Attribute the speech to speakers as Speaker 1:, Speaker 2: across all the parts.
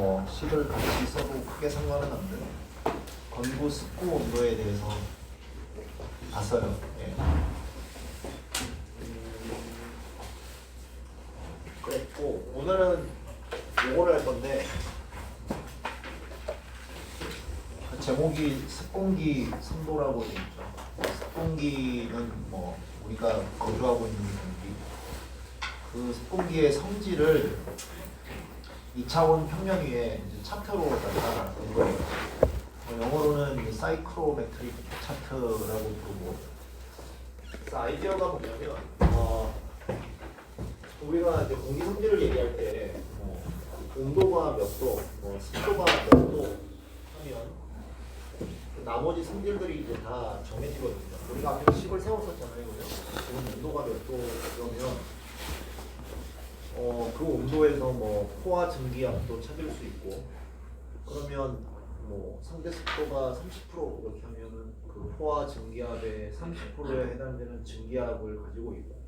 Speaker 1: 뭐 식을 같이 써도 크게 상관은 없는 건구 습구 온도에 대해서 봤어요. 예. 그랬고 오늘은 요거를 할 건데 제목이 습공기 선도라고 되어 있죠. 습공기는 뭐 우리가 거주하고 있는 공기, 그 습공기의 성질을 2차원 평면 위에 이제 차트로 나타낸 거예요. 영어로는 사이클로메트릭 차트라고 부르고, 그래서 아이디어가 뭐냐면 우리가 이제 공기 성질을 얘기할 때 온도가 몇 도, 습도가 몇 도 하면 나머지 성질들이 이제 다 정해지거든요. 우리가 앞에 식을 세웠었잖아요. 지금 온도가 몇 도면 그 온도에서 뭐 포화 증기압도 찾을 수 있고, 그러면 뭐 상대 습도가 30% 이렇게 하면은 그 포화 증기압의 30%에 해당되는 증기압을 가지고 있고,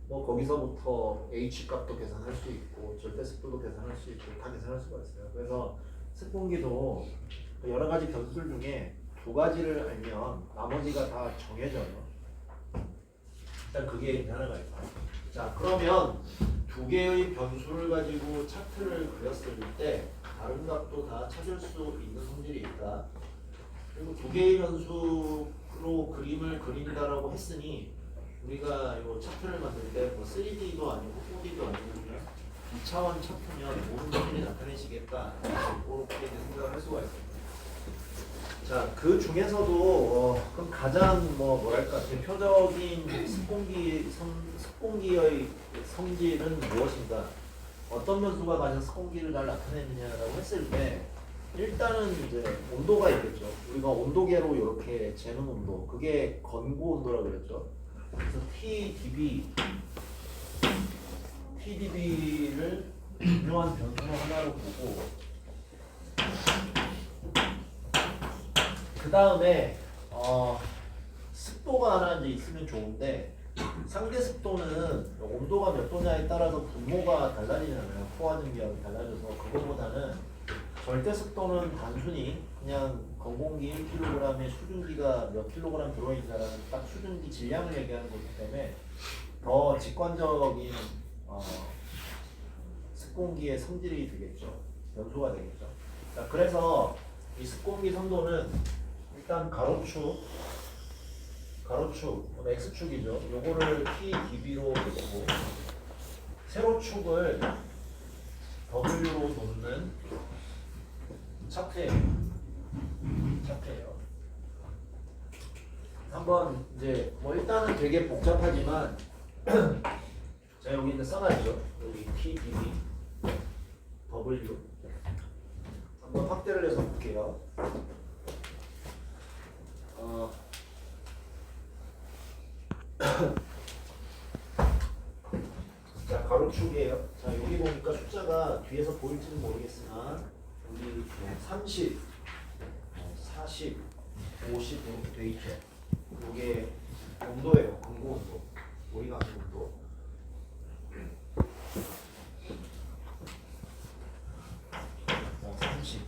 Speaker 1: 뭐 거기서부터 H 값도 계산할 수 있고 절대 습도도 계산할 수 있고 다 계산할 수가 있어요. 그래서 습공기도 여러 가지 변수들 중에 두 가지를 알면 나머지가 다 정해져요. 일단 그게 하나가 있어요. 자, 그러면 두 개의 변수를 가지고 차트를 그렸을 때 다른 값도 다 찾을 수 있는 성질이 있다. 그리고 두 개의 변수로 그림을 그린다라고 했으니 우리가 이 차트를 만들 때 뭐 3D도 아니고 4D도 아니고 그냥 2차원 차트면 모든 것들이 나타내시겠다 이렇게 생각을 할 수가 있습니다. 자, 그 중에서도 그럼 가장 뭐랄까 대표적인 습공기의 성질은 무엇인가? 어떤 변수가 가장 습공기를 잘 나타내느냐라고 했을 때 일단은 이제 온도가 있겠죠. 우리가 온도계로 이렇게 재는 온도, 그게 건구 온도라고 그랬죠. 그래서 TdB를 중요한 변수 하나로 보고, 그 다음에 습도가 하나 이제 있으면 좋은데, 상대 습도는 온도가 몇 도냐에 따라서 분모가 달라지잖아요. 포화 증기압이 달라져서 그거보다는 절대 습도는 단순히 그냥 건공기 1kg에 수증기가 몇 kg 들어있다라는 딱 수증기 질량을 얘기하는 거기 때문에 더 직관적인 습공기의 성질이 되겠죠. 변수가 되겠죠. 자, 그래서 이 습공기 선도는 일단 가로축 X축이죠. 요거를 TdB로 놓고 세로축을 W로 놓는 차트예요. 한번 이제 뭐 일단은 되게 복잡하지만 제가 여기 이제 써놨죠. 여기 TdB W 한번 확대를 해서 볼게요. 자, 가로축이에요. 자, 여기 보니까 숫자가 뒤에서 보일지는 모르겠으나 여기 30, 40, 50 이렇게 돼 있죠. 이게 온도예요. 건구 온도. 우리가 아는 온도. 자, 30,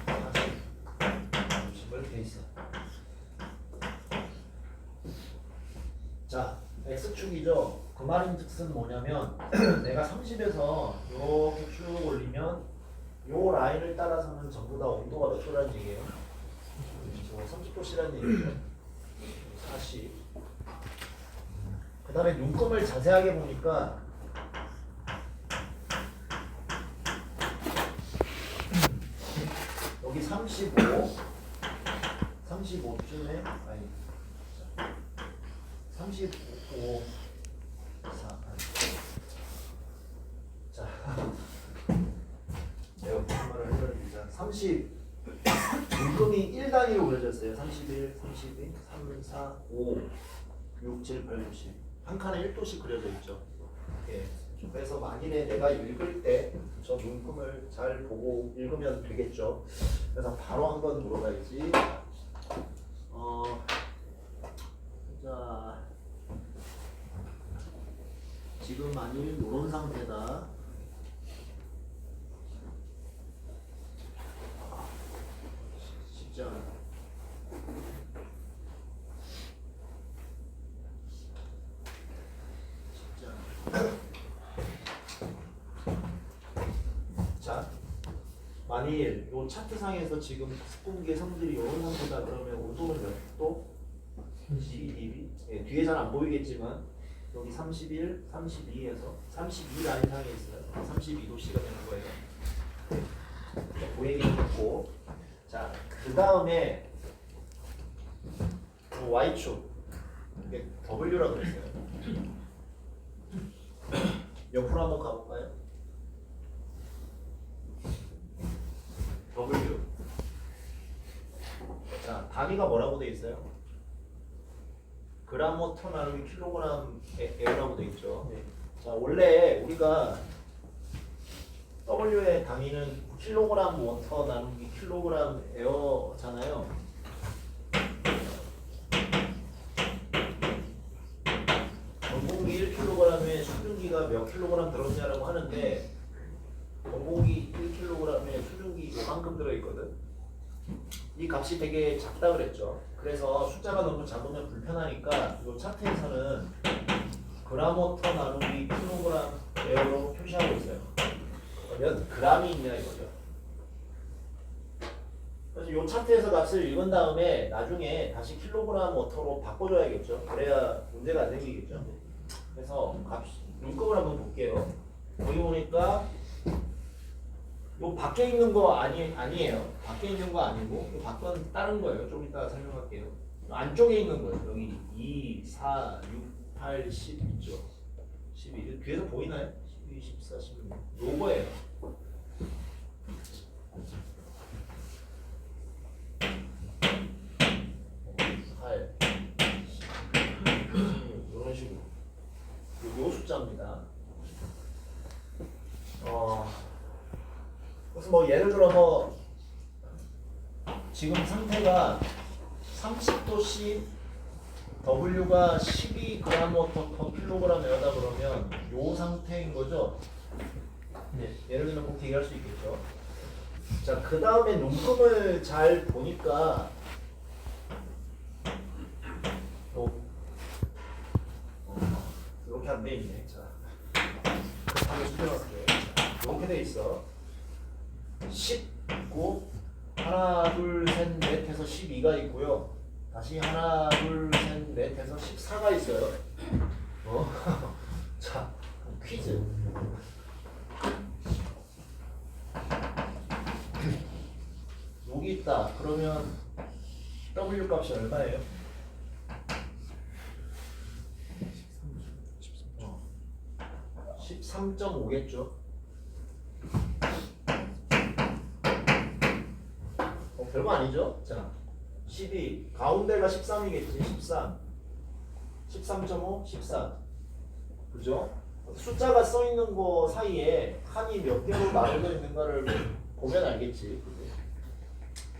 Speaker 1: 40, 50을 돼 있어. 자, X축이죠. 그 말인즉슨 뭐냐면 내가 30에서 이렇게 쭉 올리면 요 라인을 따라서는 전부 다 온도가 몇 도라는 얘기예요? 30도씨라는 얘기죠. 40. 그 다음에 눈금을 자세하게 보니까 여기 35쯤에 아니 35 자, 내가 무슨 말을 해드립니다. 30 눈금이 1단위로 그려졌어요. 31, 32, 3, 4, 5, 6, 7, 8, 9, 10. 한 칸에 1도씩 그려져 있죠. 예. 그래서 만일에 내가 읽을 때 저 눈금을 잘 보고 읽으면 되겠죠. 그래서 바로 한번 물어봐야지. 자, 지금 만일 이런 상태다. 자, 만일 요 차트상에서 지금 스푼기의 성질이 요런 상태다 그러면 온도는 몇 도? 32. 예, 뒤에 잘 안 보이겠지만 여기 31, 32에서 32 라인 상에 있어요. 32도씨가 되는 거예요. 보이긴 했고, 자, 그 다음에 Y축, 이게 W라고 그랬어요. 옆으로 한번 가볼까요? W. 자, 단위가 뭐라고 돼 있어요? 그램/터 나누기 킬로그램/에어라고 돼 있죠. 네. 자, 원래 우리가 W의 단위는 킬로그램/터 나누기 킬로그램/에어잖아요. 원공기 1kg에 수증기가 몇 킬로그램 들었냐라고 하는데 원공기 1kg에 수증기 요만큼 들어있거든. 이 값이 되게 작다 그랬죠. 그래서 숫자가 너무 작으면 불편하니까 이 차트에서는 그램/터 나누기 킬로그램/에어로 표시하고 있어요. 그러면 g이 있냐 이거죠. 그래서 이 차트에서 값을 읽은 다음에 나중에 다시 킬로그램/터로 바꿔줘야겠죠. 그래야 문제가 안 생기겠죠. 그래서 값 문법을 한번 볼게요. 여기 보니까 요 밖에 있는 거 아니에요. 밖에 있는 거 아니고 요 밖은 다른 거예요. 좀 이따 설명할게요. 안쪽에 있는 거예요. 여기 2, 4, 6, 8, 10 있죠. 12. 뒤에서 보이나요? 12, 14, 16. 요거예요. 이런 식으로 요 숫자입니다. 그래서 뭐 예를 들어서 지금 상태가 30도씨 W가 12g/kg이다 그러면 요 상태인 거죠. 네. 예를 들면 그렇게 얘기할 수 있겠죠. 자, 그 다음에 눈금을 잘 보니까 이렇게 안 돼 있네. 자, 한번 숙여놨어요. 이렇게 돼 있어. 19 하나 둘 셋 넷 해서 12가 있고요. 다시 하나 둘 셋 넷 해서 14가 있어요. 자, 퀴즈. 여기 있다. 그러면 W 값이 얼마예요? 13.5겠죠. 별거 아니죠? 자, 12 가운데가 13이겠지. 13 13.5 14 그죠? 숫자가 써 있는 거 사이에 칸이 몇 개로 나눠져 있는가를 보면 알겠지.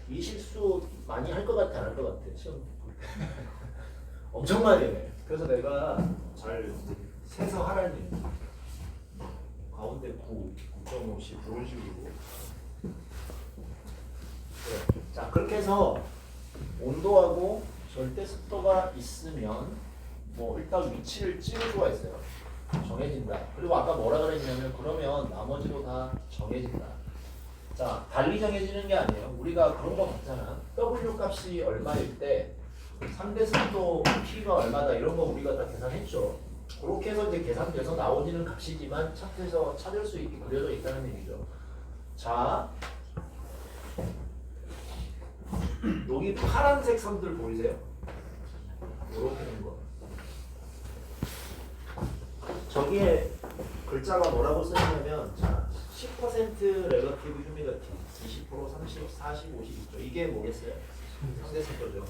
Speaker 1: 이 실수 많이 할 것 같아, 안 할 것 같아 시험 엄청 많이 해. 그래서 내가 잘 세서 하라는 얘기. 가운데 9, 9.5씩 그런 식으로. 네. 자, 그렇게 해서 온도하고 절대 습도가 있으면 뭐 일단 위치를 찍을 수가 있어요. 정해진다. 그리고 아까 뭐라 그랬냐면 그러면 나머지도 다 정해진다. 자, 달리 정해지는 게 아니에요. 우리가 그런 거 봤잖아. W 값이 얼마일 때 상대 습도 P가 얼마다 이런 거 우리가 다 계산했죠. 그렇게 해서 이제 계산돼서 나오지는 값이지만 차트에서 찾을 수 있게 그려져 있다는 얘기죠. 자, 여기 파란색 선들 보이세요? 이렇게 된 거. 저기에 글자가 뭐라고 쓰냐면 자, 10% 렐러티브 휴미디티, 20%, 30, 40, 50 있죠. 이게 뭐겠어요? 상대 습도죠.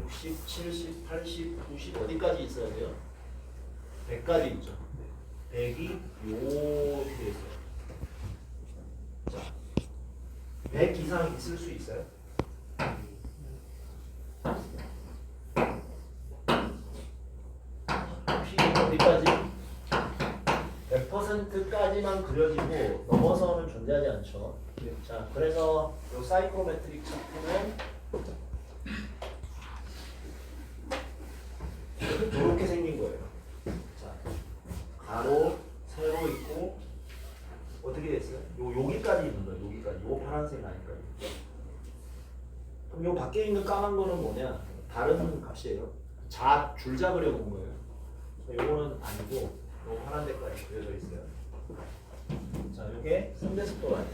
Speaker 1: 60, 70, 80, 90 어디까지 있어야 돼요? 100까지 있죠. 100이 요렇게 돼 있어요. 자, 100 이상 있을 수 있어요? P 어디까지? 100%까지만 그려지고 넘어서는 존재하지 않죠. 자, 그래서 이 사이코메트릭 차트는 이렇게 생긴 거예요. 자, 가로 여기까지 있는 거예요. 여기까지. 요 파란색 라인까지. 그럼 요 밖에 있는 까만 거는 뭐냐? 다른 값이에요. 줄 잡으려고 온 거예요. 요거는 아니고 요 파란 데까지 그려져 있어요. 자, 요게 상대속도 라인.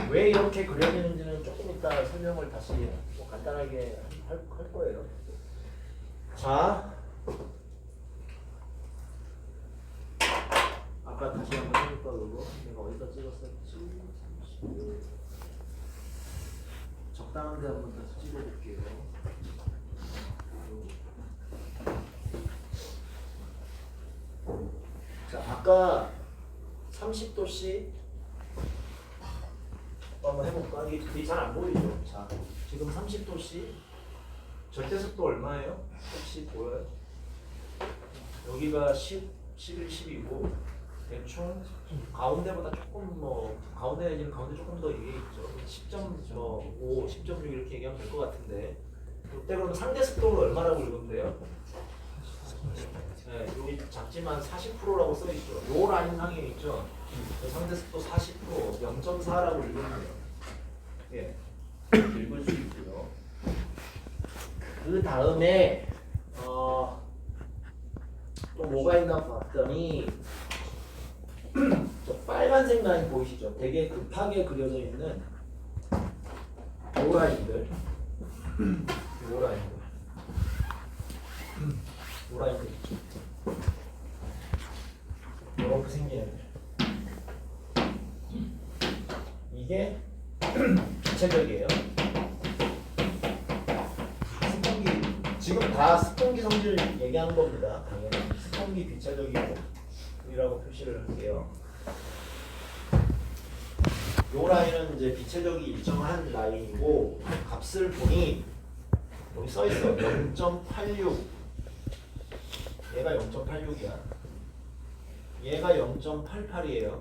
Speaker 1: 왜 이렇게 그려지는지는 조금 이따 설명을 다시 뭐 간단하게 할 거예요. 자, 아까 다시 한번 해볼까 그거? 내가 어디다 찍었었지? 적당한 데 한번 다시 찍어볼게요. 자, 아까 30도씨 한번 해볼까? 이게 잘 안 보이죠? 자, 지금 30도씨 절대속도 얼마예요? 혹시 보여요? 여기가 10, 11, 10이고 대충 가운데보다 조금 가운데 내지는 가운데 조금 더 이게 있죠. 10.5, 10.6 이렇게 얘기하면 될 것 같은데 이때 그럼 상대속도는 얼마라고 읽으면 돼요? 네, 여기 작지만 40%라고 써 있죠. 요 라인 상에 있죠. 상대속도 40%, 0.4라고 읽으면 돼요. 예, 읽을 수 있고요. 그 다음에 또 뭐가 있나 봤더니 저 빨간색 라인 보이시죠? 되게 급하게 그려져 있는 요 라인들, 요 라인들, 요 라인들 있죠. 이렇게 생기는 이게 비체적이에요. 스폰기 지금 다 스폰기 성질 얘기하는 겁니다. 당연히 스폰기 비체적이라고 표시를 할게요. 요 라인은 이제 비체적이 일정한 라인이고 값을 보니 여기 써 있어 0.86. 얘가 0.86이야. 얘가 0.88이에요.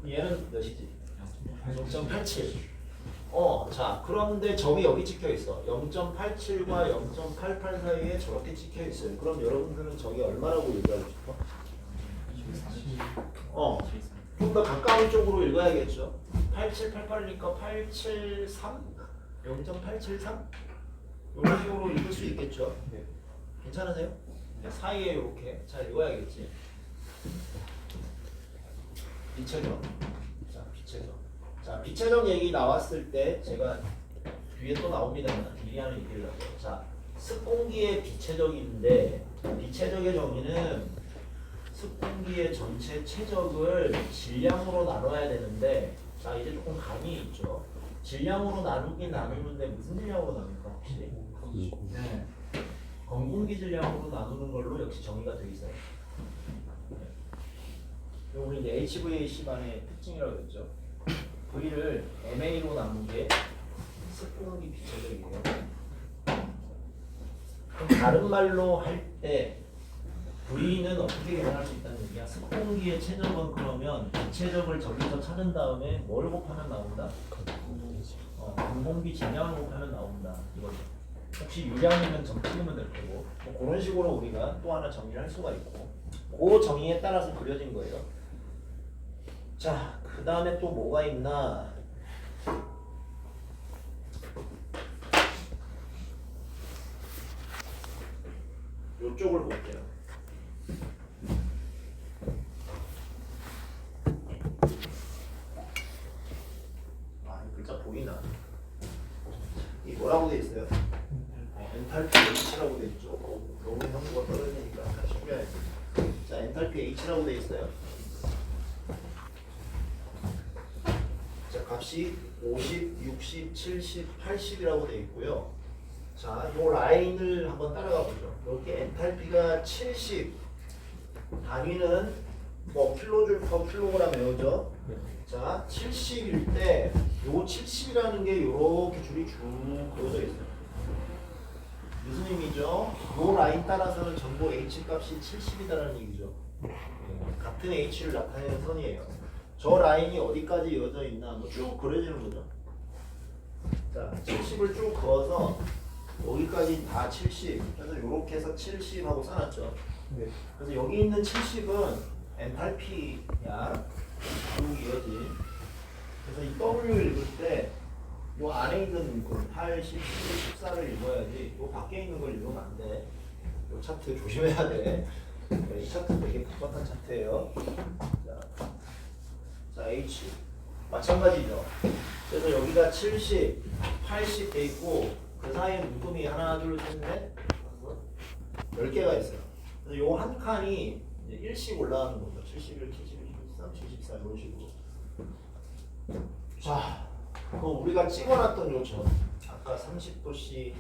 Speaker 1: 얘는 몇이지? 0.87. 자, 그런데 점이 여기 찍혀 있어. 0.87과 0.88 사이에 저렇게 찍혀 있어요. 그럼 여러분들은 저게 얼마라고 얘기하고 싶어? 좀 더 가까운 쪽으로 읽어야겠죠. 8788이니까 873? 0.873? 이런 식으로 읽을 수 있겠죠. 괜찮으세요? 사이에 이렇게 잘 읽어야겠지. 비체적. 자, 비체적. 자, 비체적 얘기 나왔을 때 제가 뒤에 또 나옵니다. 미리 하는 얘기를 하고요. 자, 습공기의 비체적인데 비체적의 정의는 습공기의 전체 체적을 질량으로 나눠야 되는데 자, 이제 조금 감이 있죠. 질량으로 나누긴 나누는데 무슨 질량으로 나눌까 혹시? 네. 건공기 질량으로 나누는 걸로 역시 정의가 되어 있어요. 우리 이제 HVAC반의 특징이라고 했죠. V를 MA로 나눈 게 습공기 비체적이에요. 그럼 다른 말로 할 때 V는 어떻게 계산할 수 있다는 얘기야? 습공기의 체적은 그러면 비체적을 저기서 찾은 다음에 뭘 곱하면 나온다? 건공기 질량을 곱하면 나온다. 이거죠. 혹시 유량이면 점 찍으면 될 거고 뭐 그런 식으로 우리가 또 하나 정리를 할 수가 있고 그 정의에 따라서 그려진 거예요. 자, 그 다음에 또 뭐가 있나? 요쪽을 볼게요. 이 글자 보이나? 이 뭐라고 돼 있어요? 엔탈피 H라고 돼 있죠. 너무 형부가 떨어지니까 다시 빼야지. 자, 엔탈피 H라고 돼 있어요. 자, 값이 50, 60, 70, 80이라고 돼 있고요. 자, 요 라인을 한번 따라가 보죠. 이렇게 엔탈피가 70, 단위는 뭐 킬로줄 퍼 킬로그램 외우죠. 자, 70일 때 요 70이라는 게 요렇게 줄이 쭉 그어져 있어요. 무슨 의미죠? 요 라인 따라서는 전부 H 값이 70이다라는 얘기죠. 같은 H를 나타내는 선이에요. 저 라인이 어디까지 이어져 있나 뭐 쭉 그려지는 거죠. 자, 70을 쭉 그어서 여기까지 다 70. 그래서 이렇게 해서 70 하고 써놨죠.
Speaker 2: 네.
Speaker 1: 그래서 여기 있는 70은 엔탈피야. 쭉 이어지. 그래서 이 W 읽을 때 요 안에 있는 그 8, 10, 11, 14를 읽어야지 요 밖에 있는 걸 읽으면 안 돼. 요 차트 조심해야 돼. 네, 이 차트 되게 복잡한 차트예요. 자, H 마찬가지죠. 그래서 여기가 70, 80 돼 있고 그 사이에 묶음이 하나, 둘, 셋, 넷, 10개가 있어요. 그래서 요 한 칸이 이제 1씩 올라가는 거죠. 71, 72, 73, 74 이런 식으로. 자, 그럼 우리가 찍어놨던 요점 아까 30도씨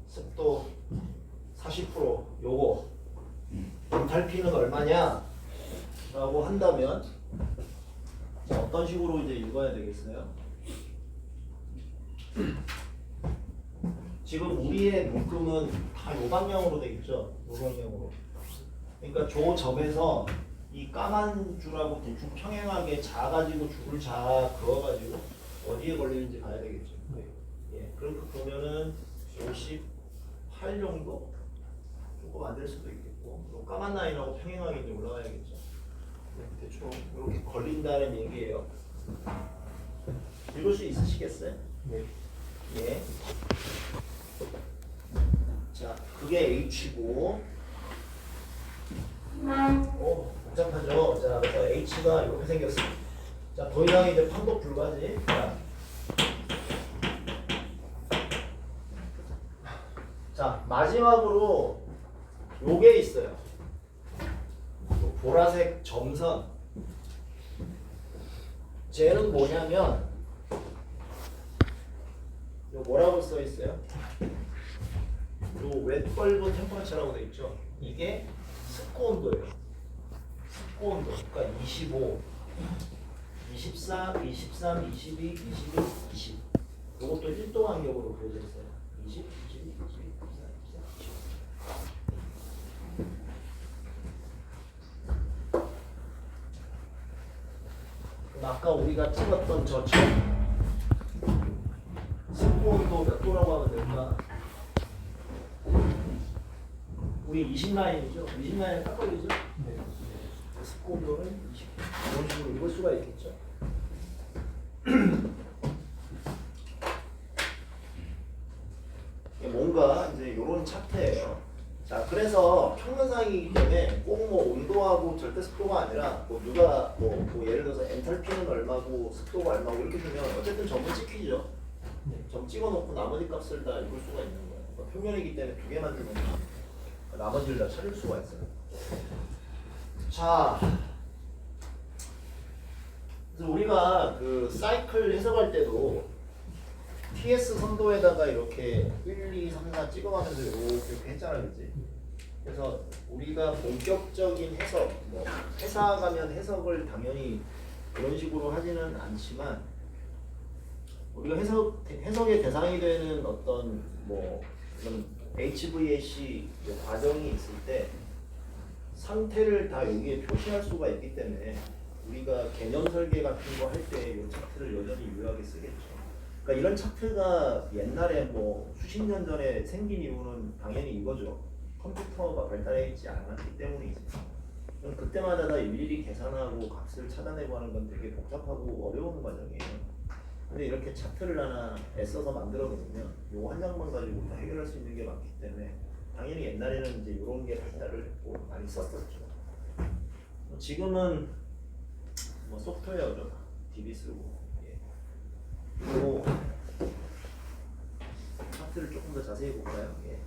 Speaker 1: 습도 40% 요거 엔탈피는 얼마냐 라고 한다면 자, 어떤 식으로 이제 읽어야 되겠어요? 지금 우리의 묶음은 다 요 방향으로 돼 있죠. 요 방향으로. 그러니까 저 점에서 이 까만 줄하고 대충 평행하게 자가지고 줄을 그어가지고 어디에 걸리는지 봐야 되겠죠.
Speaker 2: 네.
Speaker 1: 예, 그렇게 보면은 58 정도 조금 안 될 수도 있겠고, 또 까만 라인하고 평행하게 이제 올라가야겠죠. 네, 대충 이렇게 걸린다는 얘기예요. 읽을 수 있으시겠어요?
Speaker 2: 네.
Speaker 1: 예. 자, 그게 H고, 복잡하죠. 자, 그래서 H가 이렇게 생겼어요. 자, 더 이상 이제 판독 불가지. 자, 마지막으로 요게 있어요. 요 보라색 점선. 쟤는 뭐냐면 요 뭐라고 써 있어요? 요 웹벌브 템퍼처라고 돼 있죠. 이게 습고 온도예요. 습고 온도. 그러니까 25, 24, 23, 22, 21, 20. 요것도 1도 간격으로 그려져 있어요. 20, 22, 22, 24, 24, 20. 그럼 아까 우리가 찍었던 저 습고 온도 몇 도라고 하면 될까? 우리 20라인이죠? 20라인을 딱 걸리죠?
Speaker 2: 네.
Speaker 1: 습고 온도는 20. 이런 식으로 읽을 수가 있겠죠. 뭔가 이제 이런 차트예요. 자, 그래서 평면상이기 때문에 꼭 뭐 온도하고 절대 습도가 아니라 뭐 누가 뭐 예를 들어서 엔탈피는 얼마고 습도가 얼마고 이렇게 주면 어쨌든 점은 찍히죠. 점 찍어놓고 나머지 값을 다 읽을 수가 있는 거예요. 그러니까 평면이기 때문에 두 개만 주면 나머지를 다 찾을 수가 있어요. 자, 그래서 우리가 그 사이클 해석할 때도 TS 선도에다가 이렇게 1, 2, 3, 4 찍어가면서 이렇게 했잖아, 그치? 그래서 우리가 본격적인 해석, 뭐 회사 가면 해석을 당연히 그런 식으로 하지는 않지만 우리가 해석의 대상이 되는 어떤 뭐 이런 HVAC 과정이 있을 때 상태를 다 여기에 표시할 수가 있기 때문에 우리가 개념 설계 같은 거 할 때 이 차트를 여전히 유효하게 쓰겠죠. 그러니까 이런 차트가 옛날에 뭐 수십 년 전에 생긴 이유는 당연히 이거죠. 컴퓨터가 발달해 있지 않았기 때문이지. 그럼 그때마다 다 일일이 계산하고 값을 찾아내고 하는 건 되게 복잡하고 어려운 과정이에요. 근데 이렇게 차트를 하나 애써서 만들어 놓으면 요거 한 장만 가지고 다 해결할 수 있는 게 많기 때문에 당연히 옛날에는 이제 이런 게 발달을 했고 많이 썼었죠. 지금은 뭐 소프트웨어죠. DB 쓰고. 예. 그리고 차트를 조금 더 자세히 볼까요? 예.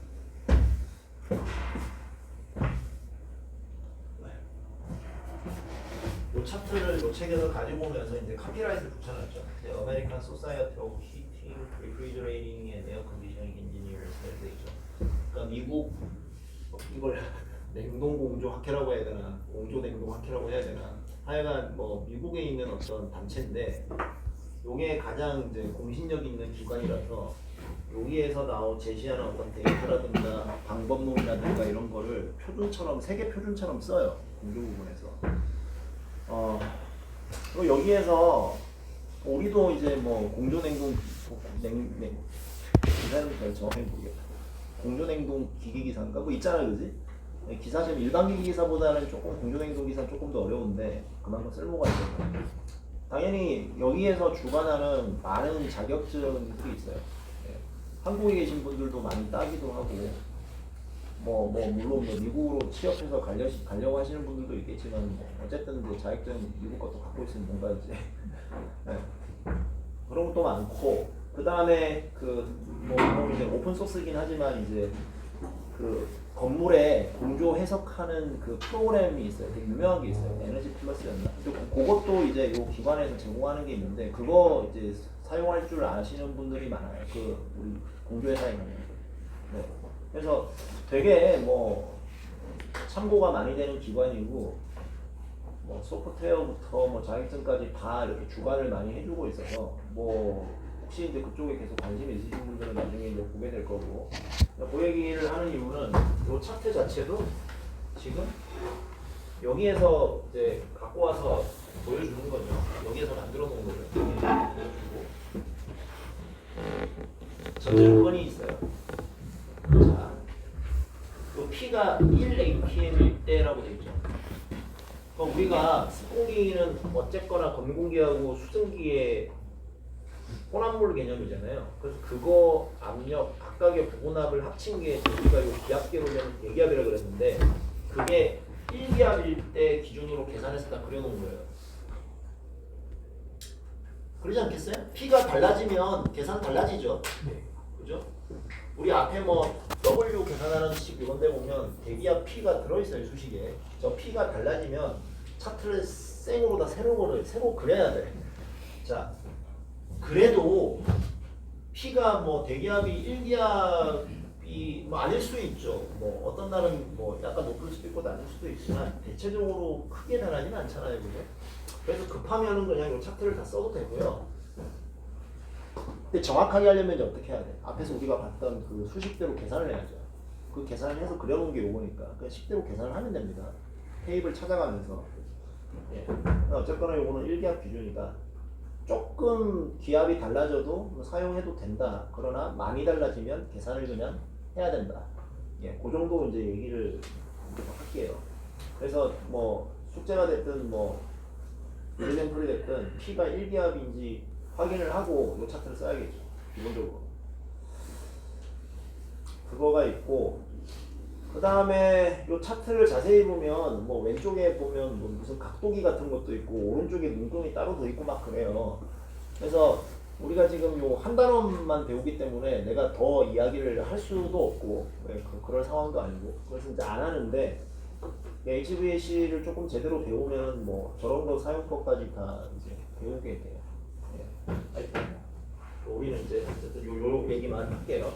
Speaker 1: 이 차트를 이 책에서 가지고 오면서 이제 카피라이트를 붙여놨죠. American Society of Heating, Refrigerating and Air Conditioning Engineers 이렇게 있죠. 그러니까 미국 이걸 냉동 공조 학회라고 해야 되나, 공조 냉동 학회라고 해야 되나. 하여간 뭐 미국에 있는 어떤 단체인데, 요게 가장 이제 공신력 있는 기관이라서 여기에서 제시하는 어떤 데이터라든가 방법론이라든가 이런 거를 표준처럼 세계 표준처럼 써요. 공조 부분에서. 그리고 여기에서 우리도 이제 뭐 공조냉동 기사를 잘 정확히 모르겠다. 공조냉동 기계기사인가 뭐 있잖아, 그지?
Speaker 2: 기사시험 일반기기 기사보다는 조금 공정행동 기사는 조금 더 어려운데 그만큼 쓸모가 있어요. 당연히 여기에서 주관하는 많은 자격증들이 있어요. 예. 한국에 계신 분들도 많이 따기도 하고 물론 뭐 미국으로 취업해서 가려고 하시는 분들도 있겠지만 뭐 어쨌든 이제 자격증 미국 것도 갖고 있으면 뭔가 이제 예. 그런 것도 많고 그 다음에 물론 이제 오픈 소스이긴 하지만 이제 그 건물에 공조 해석하는 그 프로그램이 있어요. 되게 유명한 게 있어요. 에너지 플러스였나? 그것도 이제 요 기관에서 제공하는 게 있는데 그거 이제 사용할 줄 아시는 분들이 많아요. 우리 공조 회사에 가면. 네. 그래서 되게 참고가 많이 되는 기관이고 소프트웨어부터 자격증까지 다 이렇게 주관을 많이 해주고 있어서 혹시 이제 그쪽에 계속 관심이 있으신 분들은 나중에 이제 보게 될 거고 그 얘기를 하는 이유는 이 차트 자체도 지금 여기에서 이제 갖고 와서 보여주는 거죠. 여기에서 만들어 놓은 거죠. 보여주고 전제 조건이 있어요. 자, 이 P가 1 APM일 때라고 되어 있죠. 그럼 우리가 습공기는 어쨌거나 검공기하고 수증기의 혼합물 개념이잖아요. 그래서 그거 압력 각각의 부분압을 합친 게 우리가 이 기압계로는 대기압이라고 그랬는데 그게 1기압일 때 기준으로 계산해서 다 그려놓은 거예요. 그러지 않겠어요? P가 달라지면 계산 달라지죠. 그죠? 우리 앞에 W 계산하는 식 이런 데 보면 대기압 P가 들어있어요. 수식에. 저 P가 달라지면 차트를 생으로 다 새로 그려야 돼. 자, 그래도 P가 대기압이 1기압이 아닐 수도 있죠. 어떤 날은 약간 높을 수도 있고 낮을 수도 있지만 대체적으로 크게 변하지는 않잖아요. 그죠? 그래서 급하면은 그냥 이 차트를 다 써도 되고요. 근데 정확하게 하려면 이제 어떻게 해야 돼? 앞에서 우리가 봤던 그 수식대로 계산을 해야죠. 그 계산을 해서 그려놓은 게 요거니까 그냥 식대로 계산을 하면 됩니다. 테이블 찾아가면서. 예. 어쨌거나 요거는 1기압 기준이다. 조금 기압이 달라져도 사용해도 된다. 그러나 많이 달라지면 계산을 그냥 해야 된다. 예, 그 정도 이제 얘기를 할게요. 그래서 숙제가 됐든 일랭플이 됐든 P가 1기압인지 확인을 하고 이 차트를 써야겠죠. 기본적으로. 그거가 있고 그 다음에 이 차트를 자세히 보면 왼쪽에 보면 무슨 각도기 같은 것도 있고 오른쪽에 눈금이 따로 더 있고 막 그래요. 그래서 우리가 지금 요 한 단원만 배우기 때문에 내가 더 이야기를 할 수도 없고 그럴 상황도 아니고 그래서 이제 안 하는데 HVAC를 조금 제대로 배우면 저런 거 사용법까지 다 이제 배우게 돼요. 예. 하여튼 우리는 이제 어쨌든 요 얘기만 할게요.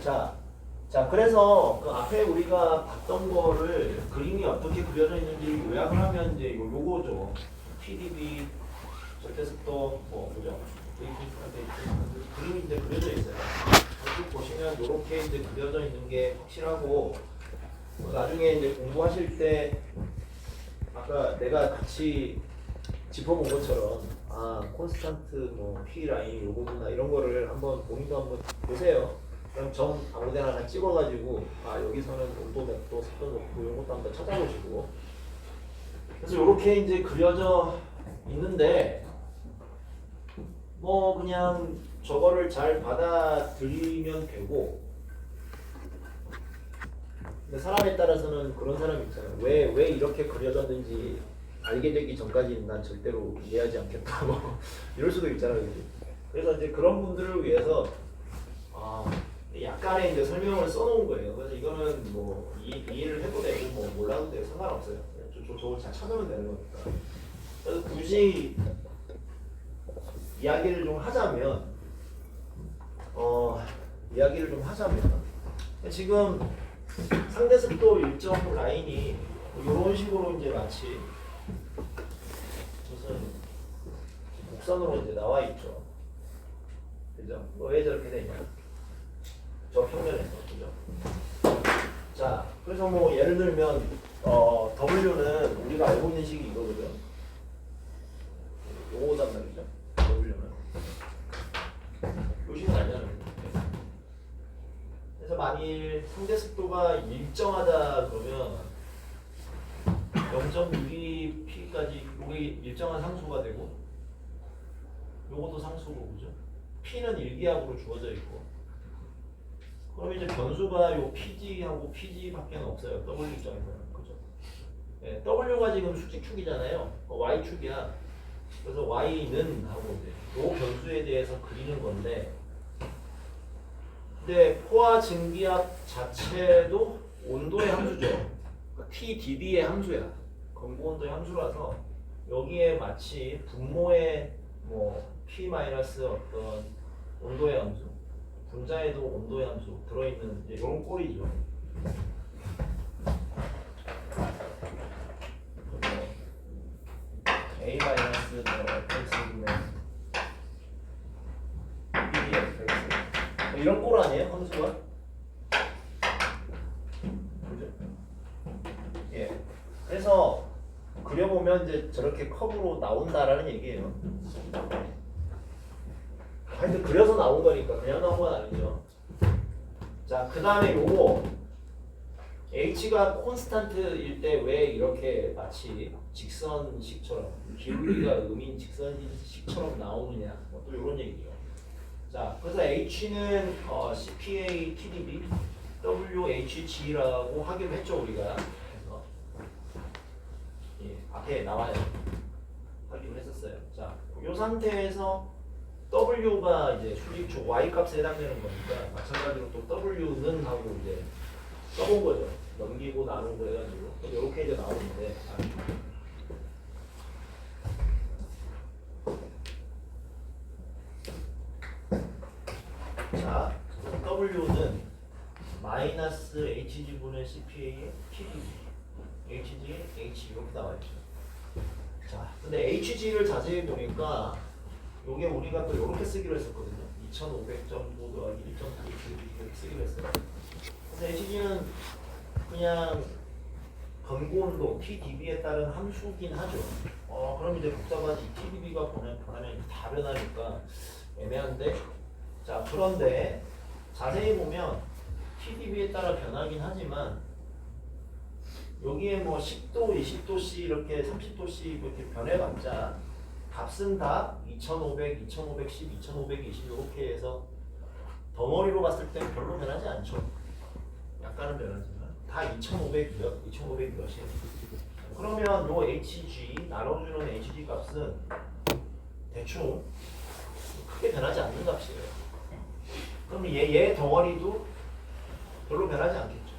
Speaker 2: 자, 그래서 그 앞에 우리가 봤던 거를 그림이 어떻게 그려져 있는지 요약을 하면 이제 요거죠. PDB, 절대습도, 그죠? 그림이 이제 그려져 있어요. 쭉 보시면 요렇게 이제 그려져 있는 게 확실하고, 나중에 이제 공부하실 때, 아까 내가 같이 짚어본 것처럼, 콘스탄트, P 라인 요거구나, 이런 거를 한번 본인도 한번 보세요. 그럼 점 아무데나 하나 찍어가지고 여기서는 온도 몇 도, 습도 높고 이런 것도 한번 찾아보시고 그래서 이렇게 이제 그려져 있는데 그냥 저거를 잘 받아들이면 되고 근데 사람에 따라서는 그런 사람이 있잖아요. 왜 이렇게 그려졌는지 알게 되기 전까지는 난 절대로 이해하지 않겠다고 이럴 수도 있잖아요. 그래서 이제 그런 분들을 위해서 약간의 이제 설명을 써놓은 거예요. 그래서 이거는 이해를 해도 되고 몰라도 되고 상관없어요. 저걸 잘 찾으면 되는 거니까. 그래서 굳이 이야기를 좀 하자면 지금 상대습도 일정 라인이 이런 식으로 이제 마치 무슨 곡선으로 이제 나와 있죠. 그죠? 왜 저렇게 되냐? 저 평면에서, 그죠? 자, 그래서 예를 들면 W는 우리가 알고 있는 식이 이거거든. 요거단 말이죠. W는 요 식은 아니잖아요. 만일 상대 습도가 일정하다 그러면 0.62p까지 이게 일정한 상수가 되고 요것도 상수고 그죠? p는 일기압으로 주어져 있고 그럼 이제 변수가 요 pg하고 pg밖에 없어요. w 입장에서는 그죠? 네, w가 지금 수직축이잖아요. y축이야. 그래서 y는 하고 이제 요 변수에 대해서 그리는 건데 근데 포화 증기압 자체도 온도의 함수죠. 그러니까 TdD의 함수야. 건고온도의 함수라서 여기에 마치 분모의 뭐 P- 어떤 온도의 함수, 분자에도 온도의 함수 들어있는 이제 이런 꼴이죠. A- fx분의 BFX 이런 꼴 아니에요? 함수가? 그죠? 예. 그래서 그려보면 이제 저렇게 컵으로 나온다라는 얘기예요. 하여튼 그려서 나온 거니까 그냥 나온 건 아니죠. 자, 그 다음에 요거 H가 콘스탄트일 때 왜 이렇게 마치 직선식처럼 기울기가 음인 직선식처럼 나오느냐 뭐 또 이런 얘기죠. 자, 그래서 H는 CPA, TdB, WHG라고 하기로 했죠 우리가. 그래서 예, 앞에 나와요. 하기로 했었어요. 자, 이 상태에서 W가 이제 수직축 Y 값에 해당되는 거니까 마찬가지로 또 W는 하고 이제 써본 거죠. 넘기고 나누고 해가지고 이렇게 이제 나오는데 자, W는 마이너스 HG분의 CPA의 TdB HG, H 이렇게 나와있죠. 자, 근데 HG를 자세히 보니까 요게 우리가 또 이렇게 쓰기로 했었거든요. 2500.5 더하기 1.9 이렇게 쓰기로 했어요. 그래서 HG는 그냥 건고온도 TdB에 따른 함수긴 하죠. 그럼 이제 복잡한 이 TdB가 변하면 다 변하니까 애매한데 자, 그런데 자세히 보면 TdB에 따라 변하긴 하지만 여기에 뭐 10도, 20도씨 이렇게 30도씨 이렇게 변해봤자 값은 다 2500, 2510, 2520 이렇게 해서 덩어리로 봤을 때 별로 변하지 않죠. 약간은 변하지만 다 2500 몇, 2500 몇이에요. 그러면 요 HG 나눠주는 HG 값은 대충 크게 변하지 않는 값이에요. 그럼 얘 덩어리도 별로 변하지 않겠죠.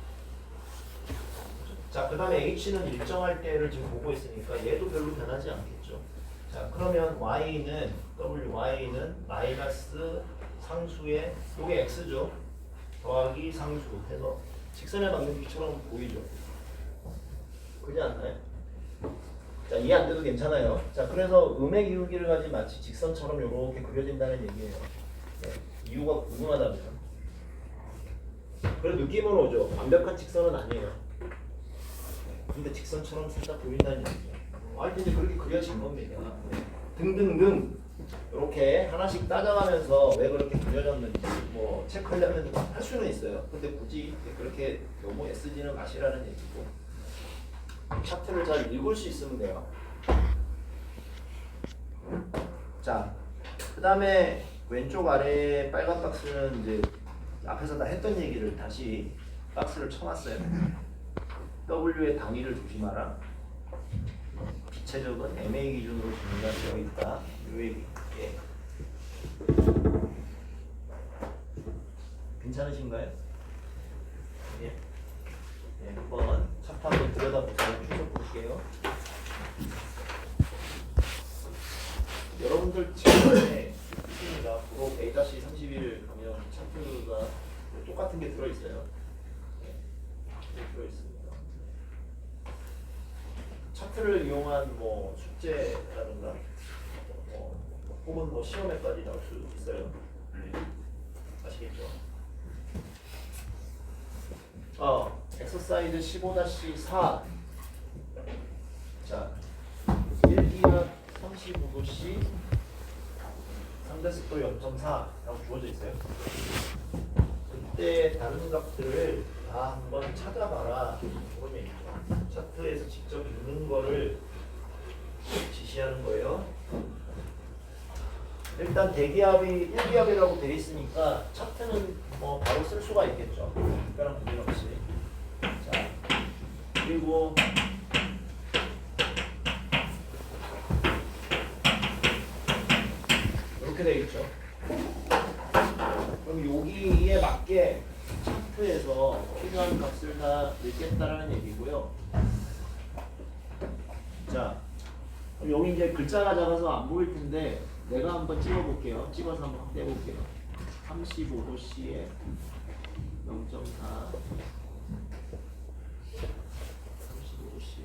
Speaker 2: 자, 그 다음에 H는 일정할 때를 지금 보고 있으니까 얘도 별로 변하지 않겠죠. 자, 그러면 Y는 WY는 마이너스 상수의 요게 X죠. 더하기 상수 해서 직선의 방정식처럼 보이죠. 그렇지 않나요? 자, 이해 안 돼도 괜찮아요. 자, 그래서 음의 기울기를 가진 마치 직선처럼 이렇게 그려진다는 얘기예요. 네, 이유가 궁금하다면. 그래 느낌은 오죠. 완벽한 직선은 아니에요. 근데 직선처럼 살짝 보인다는 얘기죠. 하여튼 이제 그렇게 그려진 겁니다. 등등등 이렇게 하나씩 따져가면서 왜 그렇게 그려졌는지 뭐 체크하려면 할 수는 있어요. 근데 굳이 그렇게 너무 애쓰지는 마시라는 얘기고 차트를 잘 읽을 수 있으면 돼요. 자, 그 다음에 왼쪽 아래 빨간 박스는 이제 앞에서 다 했던 얘기를 다시 박스를 쳐놨어요. W의 단위를 조심하라. 기체적은 MA 기준으로 증가되어 있다. 요 얘기. 예. 괜찮으신가요? 예. 예, 한번 차트 한번 들여다보세요. 추적 볼게요. 여러분들 지금에 있습니다. 프로 A-31 가면 차트가 똑같은 게 들어있어요. 네, 들어있습니다. 차트를 이용한 뭐 숙제라든가 혹은 뭐 시험에까지 나올 수 있어요. 아시겠죠? 엑서사이즈 15-4. 자, 1기압 35도씨 상대습도 0.4라고 주어져 있어요. 이때 다른 값들을 다 한번 찾아봐라. 그러면 있죠. 차트에서 직접 읽는 거를 지시하는 거예요. 일단 대기압이 1기압이라고 돼 있으니까 차트는 뭐 바로 쓸 수가 있겠죠. 특별한 문제 없이. 자, 그리고 이렇게 돼 있죠. 그럼 여기에 맞게 차트에서 필요한 값을 다 넣겠다라는 얘기고요. 자, 그럼 여기 이제 글자가 작아서 안 보일 텐데 내가 한번 찍어볼게요. 찍어서 한번 확대해볼게요. 35도씨에 0.4 35도씨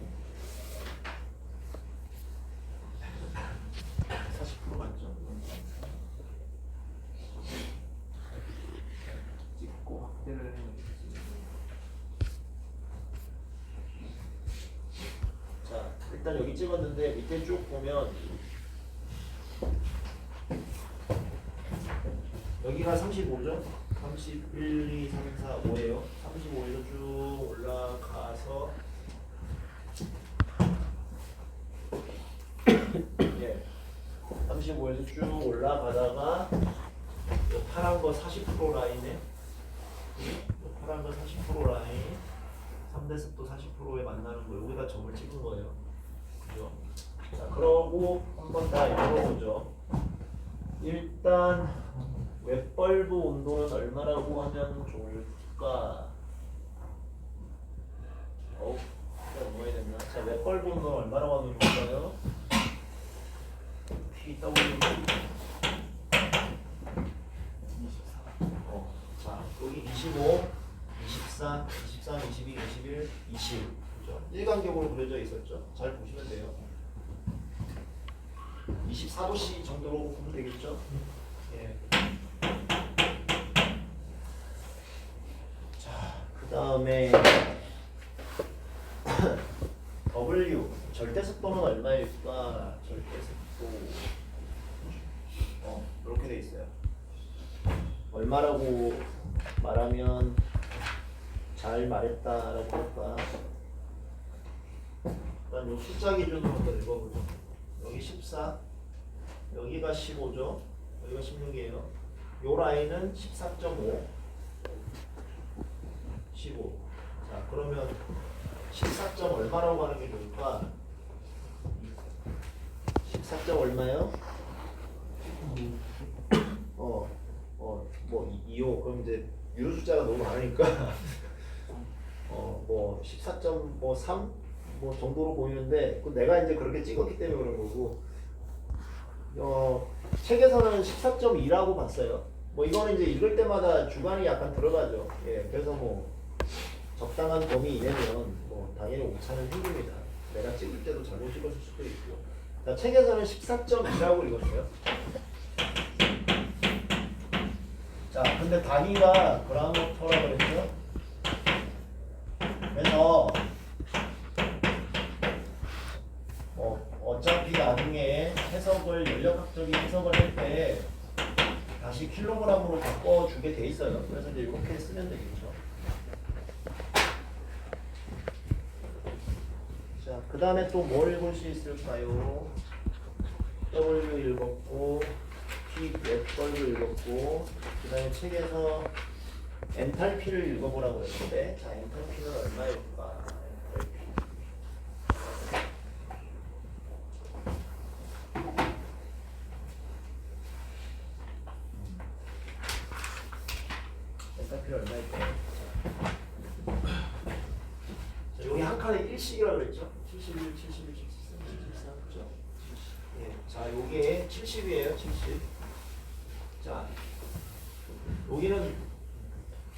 Speaker 2: 40% 맞죠? 찍고 확대를 해보겠습니다. 자, 일단 여기 찍었는데 밑에 쭉 보면 여기가 35죠? 31, 2, 3, 4, 5예요. 35에서 쭉 올라가서 예, 35에서 쭉 올라가다가 요 파란 거 40% 라인에 요 파란 거 40% 라인 3대습도 40%에 만나는 거 여기다 점을 찍은 거예요. 그죠? 자, 그러고 한번 다 열어보죠. 일단 웹벌브 온도는 얼마라고 하면 좋을까? 넘어야 됐나? 자, 웹벌브 온도는 얼마라고 하면 좋을까요? PW 24. 자, 여기 25, 24, 23, 22, 21, 20. 그죠? 일간격으로 그려져 있었죠? 잘 보시면 돼요. 24도씨 정도로 보면 되겠죠? 예. 자, 그 다음에 W 절대 습도는 얼마일까? 절대 습도 이렇게 돼 있어요. 얼마라고 말하면 잘 말했다라고 할까? 일단 요 숫자 기준으로 한번 읽어보죠. 여기 14, 여기가 15죠. 여기가 16이에요. 요 라인은 14.5, 15. 자, 그러면 14점 얼마라고 하는 게 좋을까? 14점 얼마요? 뭐 2호. 그럼 이제 유로 숫자가 너무 많으니까 뭐 14.3 뭐 정도로 보이는데 그 내가 이제 그렇게 찍었기 때문에 그런 거고. 책에서는 14.2라고 봤어요. 뭐 이거는 이제 읽을 때마다 주관이 약간 들어가죠. 예, 그래서 뭐 적당한 범위 이내면 뭐 당연히 오차는 생깁니다. 내가 찍을 때도 잘못 찍었을 수도 있고. 자, 책에서는 14.2라고 읽었어요. 자, 근데 단위가 그라모터라고 그랬죠. 그래서 어차피 나중에 해석을 연력학적인 해석을 할 때 다시 킬로그램으로 바꿔주게 돼 있어요. 그래서 이제 이렇게 쓰면 되겠죠. 자, 그 다음에 또 뭘 읽을 수 있을까요? W 읽었고, P 웹벌브 읽었고, 그 다음에 책에서 엔탈피를 읽어보라고 했는데, 자, 엔탈피는 얼마일까? 엔탈피 얼마일까요? 자, 여기 한 칸에 1씩이라고 그랬죠? 71, 71, 73, 74, 그죠? 예, 자, 요게 70이에요, 70. 자, 여기는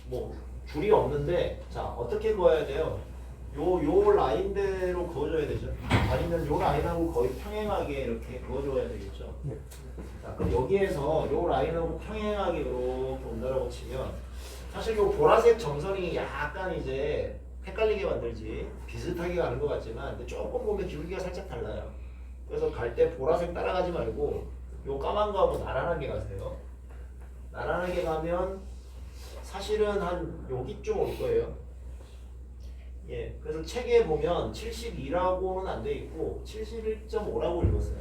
Speaker 2: 뭐 줄이 없는데, 자, 어떻게 그어야 돼요? 요 라인대로 그어줘야 되죠. 아니면 요 라인하고 거의 평행하게 이렇게 그어줘야 되겠죠. 자, 그럼 여기에서 요 라인하고 평행하게 이렇게 온다라고 치면, 사실 요 보라색 점선이 약간 이제 헷갈리게 만들지, 비슷하게 가는 것 같지만, 근데 조금 보면 기울기가 살짝 달라요. 그래서 갈 때 보라색 따라가지 말고 요 까만 거하고 나란하게 가세요. 나란하게 가면 사실은 한 여기쯤 올 거예요. 예, 그래서 책에 보면 72라고는 안 돼 있고 71.5라고 읽었어요.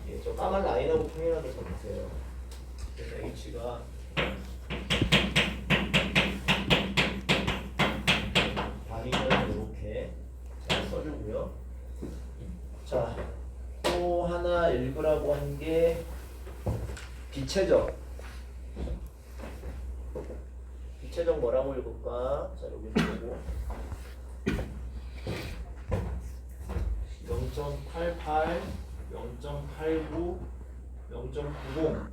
Speaker 2: 예, 저 까만 라인하고 통일하는 거 보세요. 그래서 H가 방위를 이렇게 잘 써주고요. 자, 또 하나 읽으라고 한 게 비체적. 비체적 뭐라고 읽을까? 자, 여기 보고 0.88, 0.89, 0.90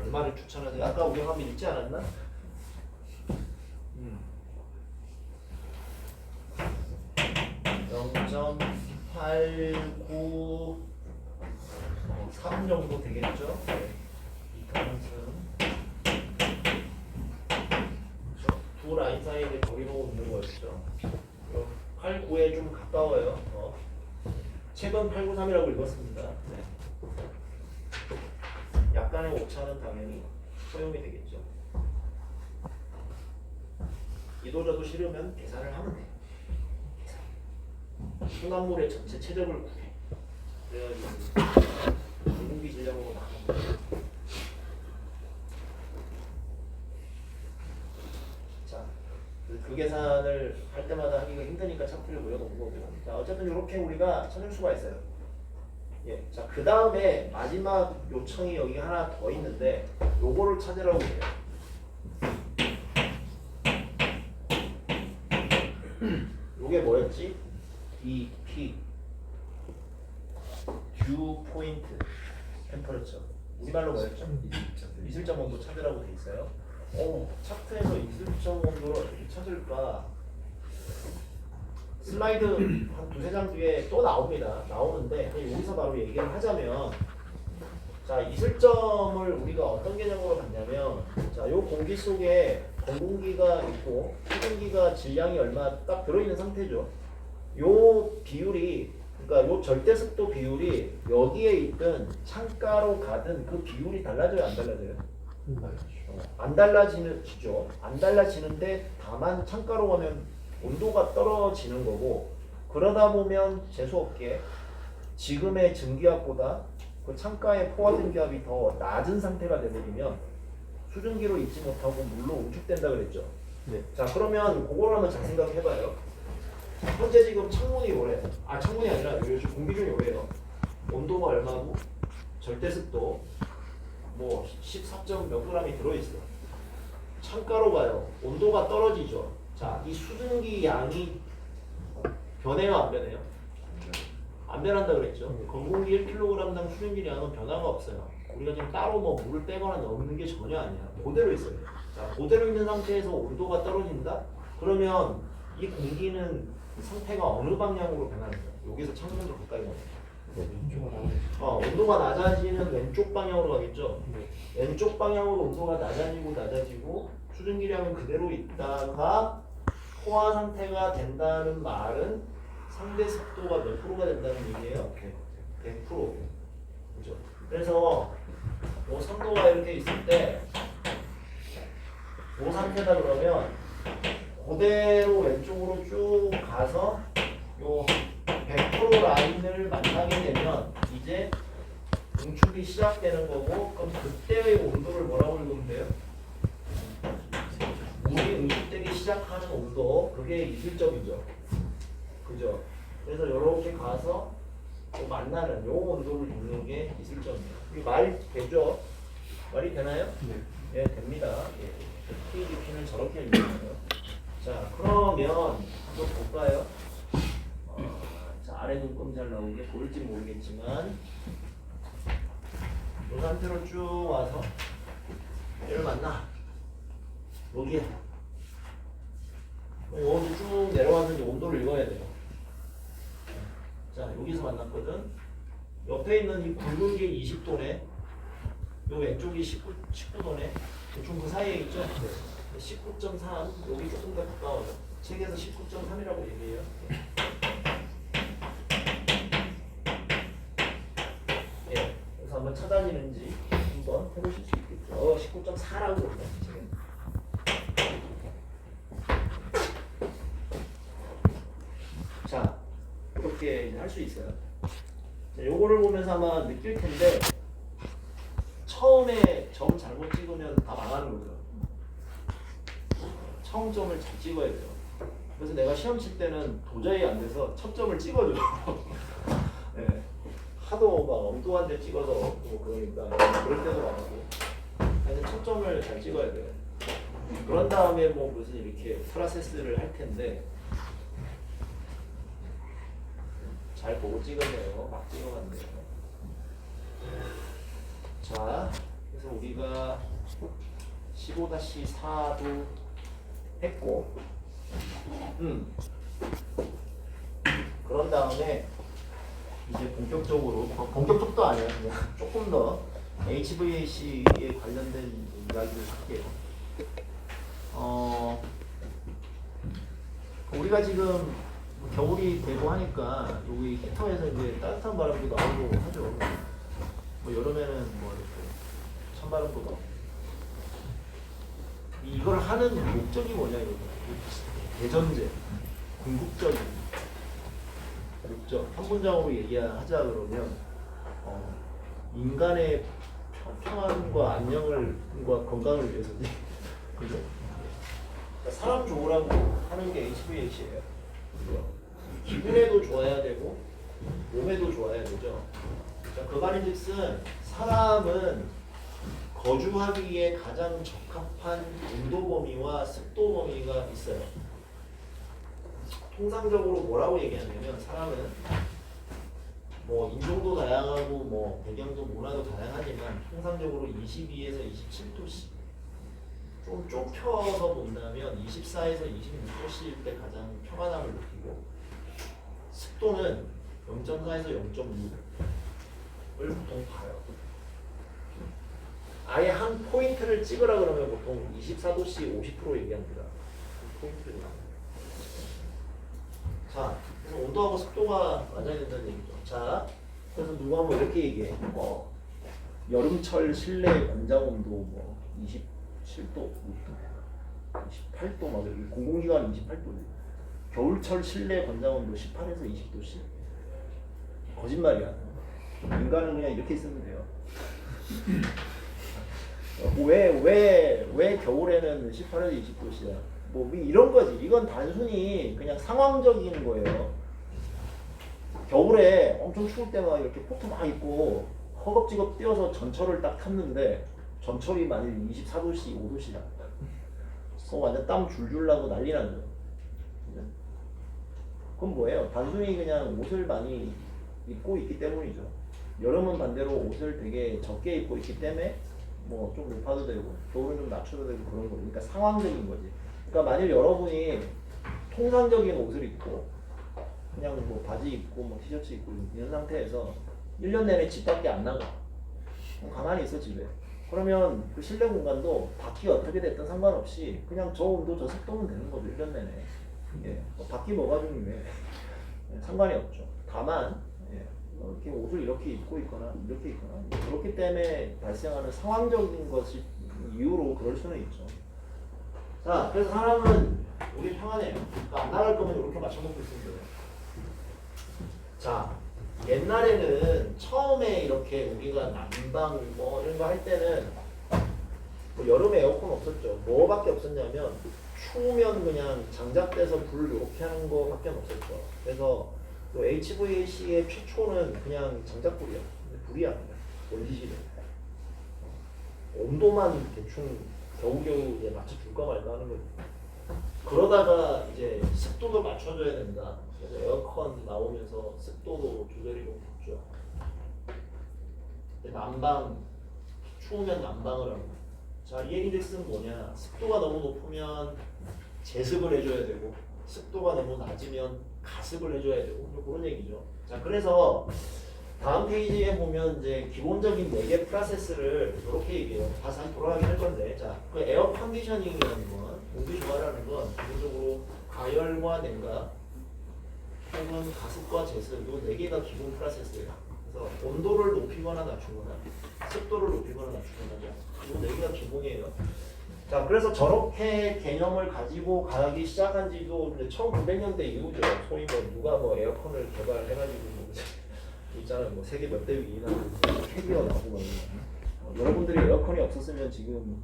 Speaker 2: 얼마를 추천하세요? 아까 우리 한번 읽지 않았나? 0.89 3 정도 되겠죠? 이 가능성 두 라인 사이에 거리로 있는 거였죠. 8, 9에 좀 가까워요. 책은 8, 9, 3이라고 읽었습니다. 네. 약간의 오차는 당연히 허용이 되겠죠. 이도저도 싫으면 계산을 하면 돼요. 순환물의 전체 최적을 구해. 그래가지고 공기 질량으로 나가는 자, 그 계산을 할 때마다 하기가 힘드니까 차트를 그려놓은 거고요. 자, 어쨌든 이렇게 우리가 찾을 수가 있어요. 예, 자, 그 다음에 마지막 요청이 여기 하나 더 있는데 요거를 찾으라고 해요. 요게 뭐였지? DP 듀 포인트 템퍼레처 우리말로 뭐였죠? 이슬점 온도 찾으라고 돼 있어요. 차트에서 이슬점 온도를 어떻게 찾을까? 슬라이드 한 두세 장 뒤에 또 나오는데 여기서 바로 얘기를 하자면 자, 이슬점을 우리가 어떤 개념으로 봤냐면 자, 요 공기 속에 공공기가 있고 수증기가 질량이 얼마 딱 들어있는 상태죠. 요 비율이 그러니까 요 절대습도 비율이 여기에 있든 창가로 가든 그 비율이 달라져요, 안 달라져요? 안 달라지죠. 안 달라지는데 다만 창가로 가면 온도가 떨어지는 거고 그러다 보면 재수없게 지금의 증기압보다 그 창가의 포화 증기압이 더 낮은 상태가 되버리면 수증기로 잊지 못하고 물로 응축된다 그랬죠.
Speaker 1: 네.
Speaker 2: 자, 그러면 그걸 한번 잘 생각해봐요. 현재 지금 창문이 요래. 창문이 아니라 요즘 공기 중이 요래요. 온도가 얼마고 절대습도 뭐 14점 몇 g이 들어있어. 창가로 가요. 온도가 떨어지죠. 자, 이 수증기 양이 변해요, 안 변해요? 안 변한다 그랬죠. 건공기 1kg당 수증기 양은 변화가 없어요. 우리가 지금 따로 뭐 물을 빼거나 넣는 게 전혀 아니야. 그대로 있어요. 자, 그대로 있는 상태에서 온도가 떨어진다? 그러면 이 공기는 상태가 어느 방향으로 변하는 거야? 여기서 창문으로 가까이 가요. 온도가 낮아지는 왼쪽 방향으로 가겠죠. 왼쪽 방향으로 온도가 낮아지고 수증기량은 그대로 있다가 포화 상태가 된다는 말은 상대 습도가 몇 프로가 된다는 얘기예요? 100%. 그죠? 그래서 뭐 산도가 이렇게 있을 때 이 상태다 그러면 그대로 왼쪽으로 쭉 가서 요 100% 라인을 만나게 되면 이제 응축이 시작되는 거고 그럼 그때의 온도를 뭐라고 읽으면 돼요? 물이 응축되기 시작하는 온도 그게 이슬점이죠. 그죠? 그래서 이렇게 가서 또 만나는 요 온도를 읽는 게 이슬점이에요. 이게 말이 되죠? 말이 되나요?
Speaker 1: 네.
Speaker 2: 예, 됩니다. 예. PDP는 저렇게 읽어요. 자, 그러면 한번 볼까요? 자, 아래 눈금 잘 나오게 보일지 모르겠지만 이 상태로 쭉 와서 얘를 만나. 여기에 여기 쭉 내려와서 이제 온도를 읽어야 돼요. 자, 여기서 만났거든. 옆에 있는 이 굵은 게 20도네. 요 왼쪽이 19도네. 대충 그 사이에 있죠? 19.3. 여기 조금 더 가까워요. 책에서 19.3이라고 얘기해요. 예. 그래서 한번 찾아지는지 한번 해보실 수 있겠죠. 19.4라고 그러네. 지금. 자, 이렇게 할 수 있어요. 자, 요거를 보면서 아마 느낄 텐데 처음에 점 잘못 찍으면 다 망하는 거죠. 처음 점을 잘 찍어야 돼요. 그래서 내가 시험 칠 때는 도저히 안 돼서 첫 점을 찍어줘. 네. 하도 막 엉뚱한 데 찍어서 뭐 그러니까 그럴 때도 많고. 그래서 첫 점을 잘 찍어야 돼요. 그런 다음에 뭐 무슨 이렇게 프로세스를 할 텐데 잘 보고 찍으네요. 막 찍어갔네요. 자, 그래서 우리가 15-4도 했고, 그런 다음에 이제 본격적도 아니야. 그냥 조금 더 HVAC에 관련된 이야기를 할게요. 우리가 지금 겨울이 되고 하니까 여기 히터에서 이제 따뜻한 바람도 나오고 하죠. 뭐 여름에는 뭐 이렇게 찬바람도 나오고. 이걸 하는 목적이 뭐냐 이거. 대전제, 궁극적인 목적. 한 문장으로 얘기하자 그러면 인간의 평안과 안녕을 건강을 위해서지. 그죠? 그러니까 사람 좋으라고 하는 게 HVAC예요. 기분에도 좋아야 되고 몸에도 좋아야 되죠. 자, 그 말인즉슨 사람은 거주하기에 가장 적합한 온도 범위와 습도 범위가 있어요. 통상적으로 뭐라고 얘기하냐면 사람은 뭐 인종도 다양하고 뭐 배경도 문화도 다양하지만 통상적으로 22에서 27도씨 좀 좁혀서 본다면 24에서 26도씨일 때 가장 평안함을 느끼고 습도는 0.4에서 0.6을 보통 봐요. 아예 한 포인트를 찍으라 그러면 보통 24도씨 50% 얘기합니다. 포인트를. 자, 그래서 온도하고 습도가 맞아야 된다는 얘기죠. 자, 그래서 누가 뭐 이렇게 얘기해. 여름철 실내 권장 온도 뭐 27도, 28도 막 이렇게 공공기관 28도지. 겨울철 실내 권장 온도 18에서 20도씩. 거짓말이야. 인간은 그냥 이렇게 쓰면 돼요. 왜 겨울에는 18에서 20도씨야? 뭐 이런 거지. 이건 단순히 그냥 상황적인 거예요. 겨울에 엄청 추울 때만 이렇게 코트 막 입고 허겁지겁 뛰어서 전철을 딱 탔는데 전철이 만일 24도씨, 5도씨야. 완전 땀 줄줄 나고 난리 나죠. 그건 뭐예요? 단순히 그냥 옷을 많이 입고 있기 때문이죠. 여름은 반대로 옷을 되게 적게 입고 있기 때문에 뭐 좀 높아도 되고 겨울은 좀 낮춰도 되고 그런 거. 그러니까 상황적인 거지. 그러니까 만일 여러분이 통상적인 옷을 입고 그냥 뭐 바지 입고 뭐 티셔츠 입고 이런 상태에서 1년 내내 집 밖에 안 나가. 가만히 있어 집에. 그러면 그 실내 공간도 밖이 어떻게 됐든 상관없이 그냥 저 온도 저 습도면 되는 거죠. 1년 내내. 예. 밖이 뭐가 중요해. 상관이 없죠. 다만 이렇게 옷을 이렇게 입고 있거나 이렇게 있거나 그렇기 때문에 발생하는 상황적인 것이 이유로 그럴 수는 있죠. 자, 그래서 사람은 우리 평안해요. 그러니까 안 나갈 거면 이렇게 맞춰놓고 있으면 돼요. 자, 옛날에는 처음에 이렇게 우리가 난방 뭐 이런 거 할 때는 뭐 여름에 에어컨 없었죠. 뭐밖에 없었냐면 추우면 그냥 장작대서 불 이렇게 하는 거밖에 없었죠. 그래서 또 HVAC의 최초는 그냥 장작불이야. 불이 아니야. 원시시대. 온도만 대충 겨우겨우 이제 맞춰줄까 말까 하는 거지. 그러다가 이제 습도도 맞춰줘야 된다. 그래서 에어컨 나오면서 습도도 조절이 높죠. 난방, 추우면 난방을 하고. 자, 이 얘기즉슨 뭐냐? 습도가 너무 높으면 제습을 해줘야 되고, 습도가 너무 낮으면 가습을 해줘야 되고, 그런 얘기죠. 자, 그래서 다음 페이지에 보면 이제 기본적인 4개 프로세스를 이렇게 얘기해요. 다시 돌아가긴 할 건데, 자, 그 에어 컨디셔닝이라는 건, 공기 조화라는 건 기본적으로 가열과 냉각, 혹은 가습과 제습, 이 4개가 기본 프로세스예요. 그래서 온도를 높이거나 낮추거나, 습도를 높이거나 낮추거나, 이 4개가 기본이에요. 자, 그래서 저렇게 개념을 가지고 가기 시작한 지도 이제 1900년대 이후죠. 소위 뭐 누가 뭐 에어컨을 개발해가지고 뭐 있잖아요. 뭐 세계 몇 대 위나 캐리어 나오고 막 여러분들이 에어컨이 없었으면 지금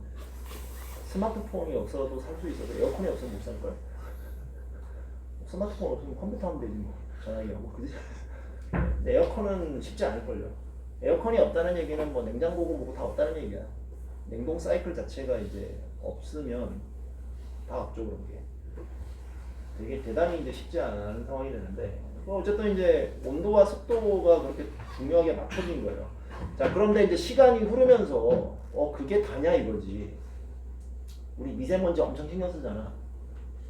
Speaker 2: 스마트폰이 없어도 살 수 있어도 에어컨이 없으면 못 살걸? 스마트폰 없으면 컴퓨터 하면 되지 뭐 전화기하고 그지? 근데 에어컨은 쉽지 않을걸요. 에어컨이 없다는 얘기는 뭐 냉장고고 뭐고 다 없다는 얘기야. 냉동 사이클 자체가 이제 없으면 다 없죠. 그런 게 되게 대단히 이제 쉽지 않은 상황이 되는데 어쨌든 이제 온도와 습도가 그렇게 중요하게 맞춰진 거예요. 자, 그런데 이제 시간이 흐르면서 그게 다냐 이거지. 우리 미세먼지 엄청 신경 쓰잖아.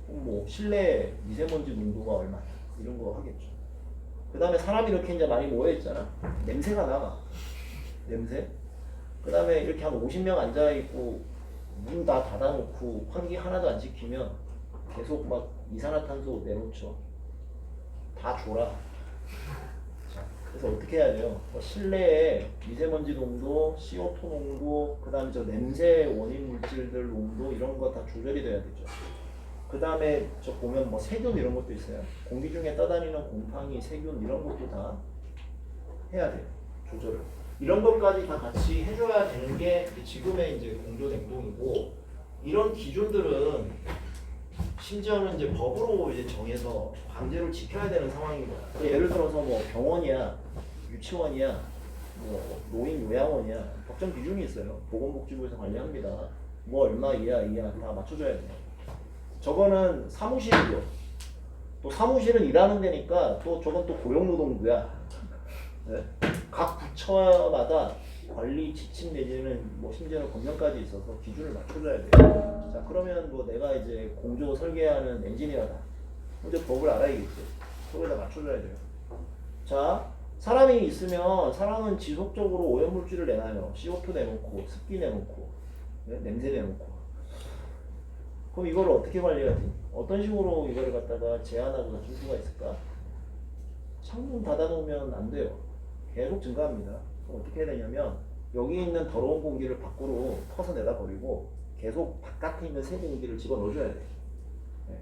Speaker 2: 뭐 실내 미세먼지 농도가 얼마냐 이런 거 하겠죠. 그 다음에 사람이 이렇게 이제 많이 모여 있잖아. 냄새가 나가. 냄새. 그 다음에 이렇게 한 50명 앉아 있고 문 다 닫아놓고 환기 하나도 안 지키면 계속 막 이산화탄소 내놓죠. 다 줘라. 자, 그래서 어떻게 해야 돼요? 실내에 미세먼지 농도, CO2 농도, 그 다음에 저 냄새 원인 물질들 농도 이런 거 다 조절이 돼야 되죠. 그 다음에 저 보면 뭐 세균 이런 것도 있어요. 공기 중에 떠다니는 곰팡이, 세균 이런 것도 다 해야 돼요. 조절을. 이런 것까지 다 같이 해줘야 되는 게 지금의 이제 공조냉동이고 이런 기준들은 심지어는 이제 법으로 이제 정해서 강제로 지켜야 되는 상황인 거야. 예를 들어서 뭐 병원이야, 유치원이야, 뭐 노인 요양원이야 법정 기준이 있어요. 보건복지부에서 관리합니다. 뭐 얼마 이하 다 맞춰줘야 돼요. 저거는 사무실이죠. 또 사무실은 일하는 데니까 또 저건 또 고용노동부야. 네? 각 부처마다 관리 지침 내지는 뭐 심지어는 검정까지 있어서 기준을 맞춰줘야 돼요. 자, 그러면 뭐 내가 이제 공조 설계하는 엔지니어다. 이제 법을 알아야겠지. 그거에다 맞춰줘야 돼요. 자, 사람이 있으면 사람은 지속적으로 오염물질을 내놔요. CO2 내놓고 습기 내놓고 네? 냄새 내놓고. 그럼 이걸 어떻게 관리하지? 어떤 식으로 이거를 갖다가 제한하고 낮출 수가 있을까? 창문 닫아놓으면 안 돼요. 계속 증가합니다. 그럼 어떻게 해야 되냐면 여기 있는 더러운 공기를 밖으로 퍼서 내다 버리고 계속 바깥에 있는 새 공기를 집어넣어줘야 돼요. 네.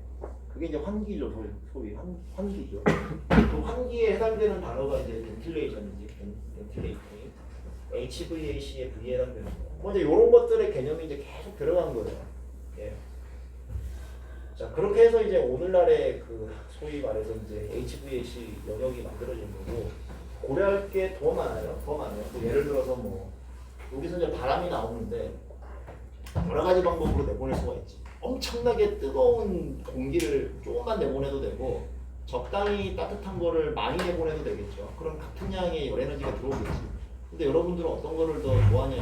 Speaker 2: 그게 이제 환기죠. 소위 환기죠. 그 환기에 해당되는 단어가 이제 벤틸레이션이지. 벤틸레이션이 HVAC의 V에 해당되는 거예요. 뭐 이제 이런 것들의 개념이 이제 계속 들어간 거예요. 예. 자, 그렇게 해서 이제 오늘날의 그 소위 말해서 이제 HVAC 영역이 만들어진 거고 고려할 게 더 많아요. 더 많아요. 뭐 예를 들어서 뭐 여기서 이제 바람이 나오는데 여러 가지 방법으로 내보낼 수가 있지. 엄청나게 뜨거운 공기를 조금만 내보내도 되고 적당히 따뜻한 거를 많이 내보내도 되겠죠. 그럼 같은 양의 열 에너지가 들어오겠지. 근데 여러분들은 어떤 거를 더 좋아하냐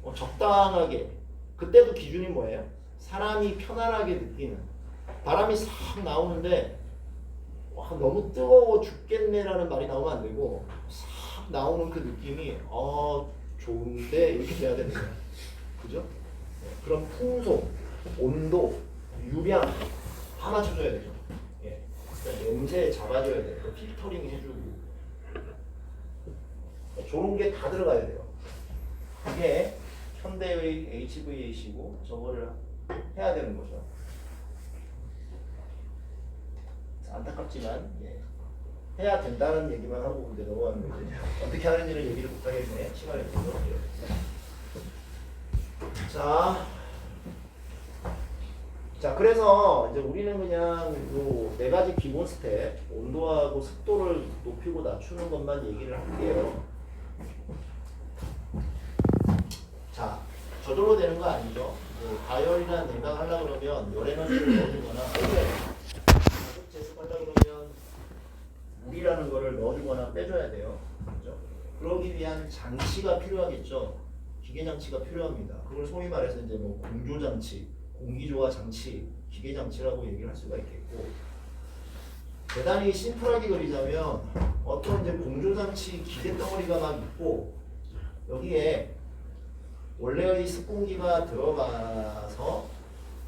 Speaker 2: 이거. 적당하게. 그때도 기준이 뭐예요? 사람이 편안하게 느끼는. 바람이 싹 나오는데 와, 너무 뜨거워 죽겠네라는 말이 나오면 안 되고 싹 나오는 그 느낌이 좋은데 이렇게 돼야 되는 거야. 그죠? 네, 그런 풍속, 온도, 유량 다 맞춰줘야 되죠. 예. 냄새 잡아줘야 돼요. 필터링 해주고 저런 게 다 들어가야 돼요. 그게 현대의 HVAC고 저거를 해야 되는 거죠. 안타깝지만 해야 된다는 얘기만 하고 이제 넘어가는 거지. 어떻게 하는지는 얘기를 못 하겠네. 시간이 없어서. 자, 그래서 이제 우리는 그냥 요 네 가지 기본 스텝, 온도하고 습도를 높이고 낮추는 것만 얘기를 할게요. 자, 저절로 되는 거 아니죠? 가열이나 냉각 하려고 그러면 열 에너지를 넣어주거나 가속 제습하려고 그러면 물이라는 거를 넣어주거나 빼줘야 돼요. 그렇죠? 그러기 위한 장치가 필요하겠죠. 기계 장치가 필요합니다. 그걸 소위 말해서 이제 뭐 공조 장치, 공기조화 장치, 기계 장치라고 얘기를 할 수가 있겠고, 대단히 심플하게 그리자면 어떤 이제 공조 장치 기계 덩어리가 막 있고 여기에 원래의 습공기가 들어가서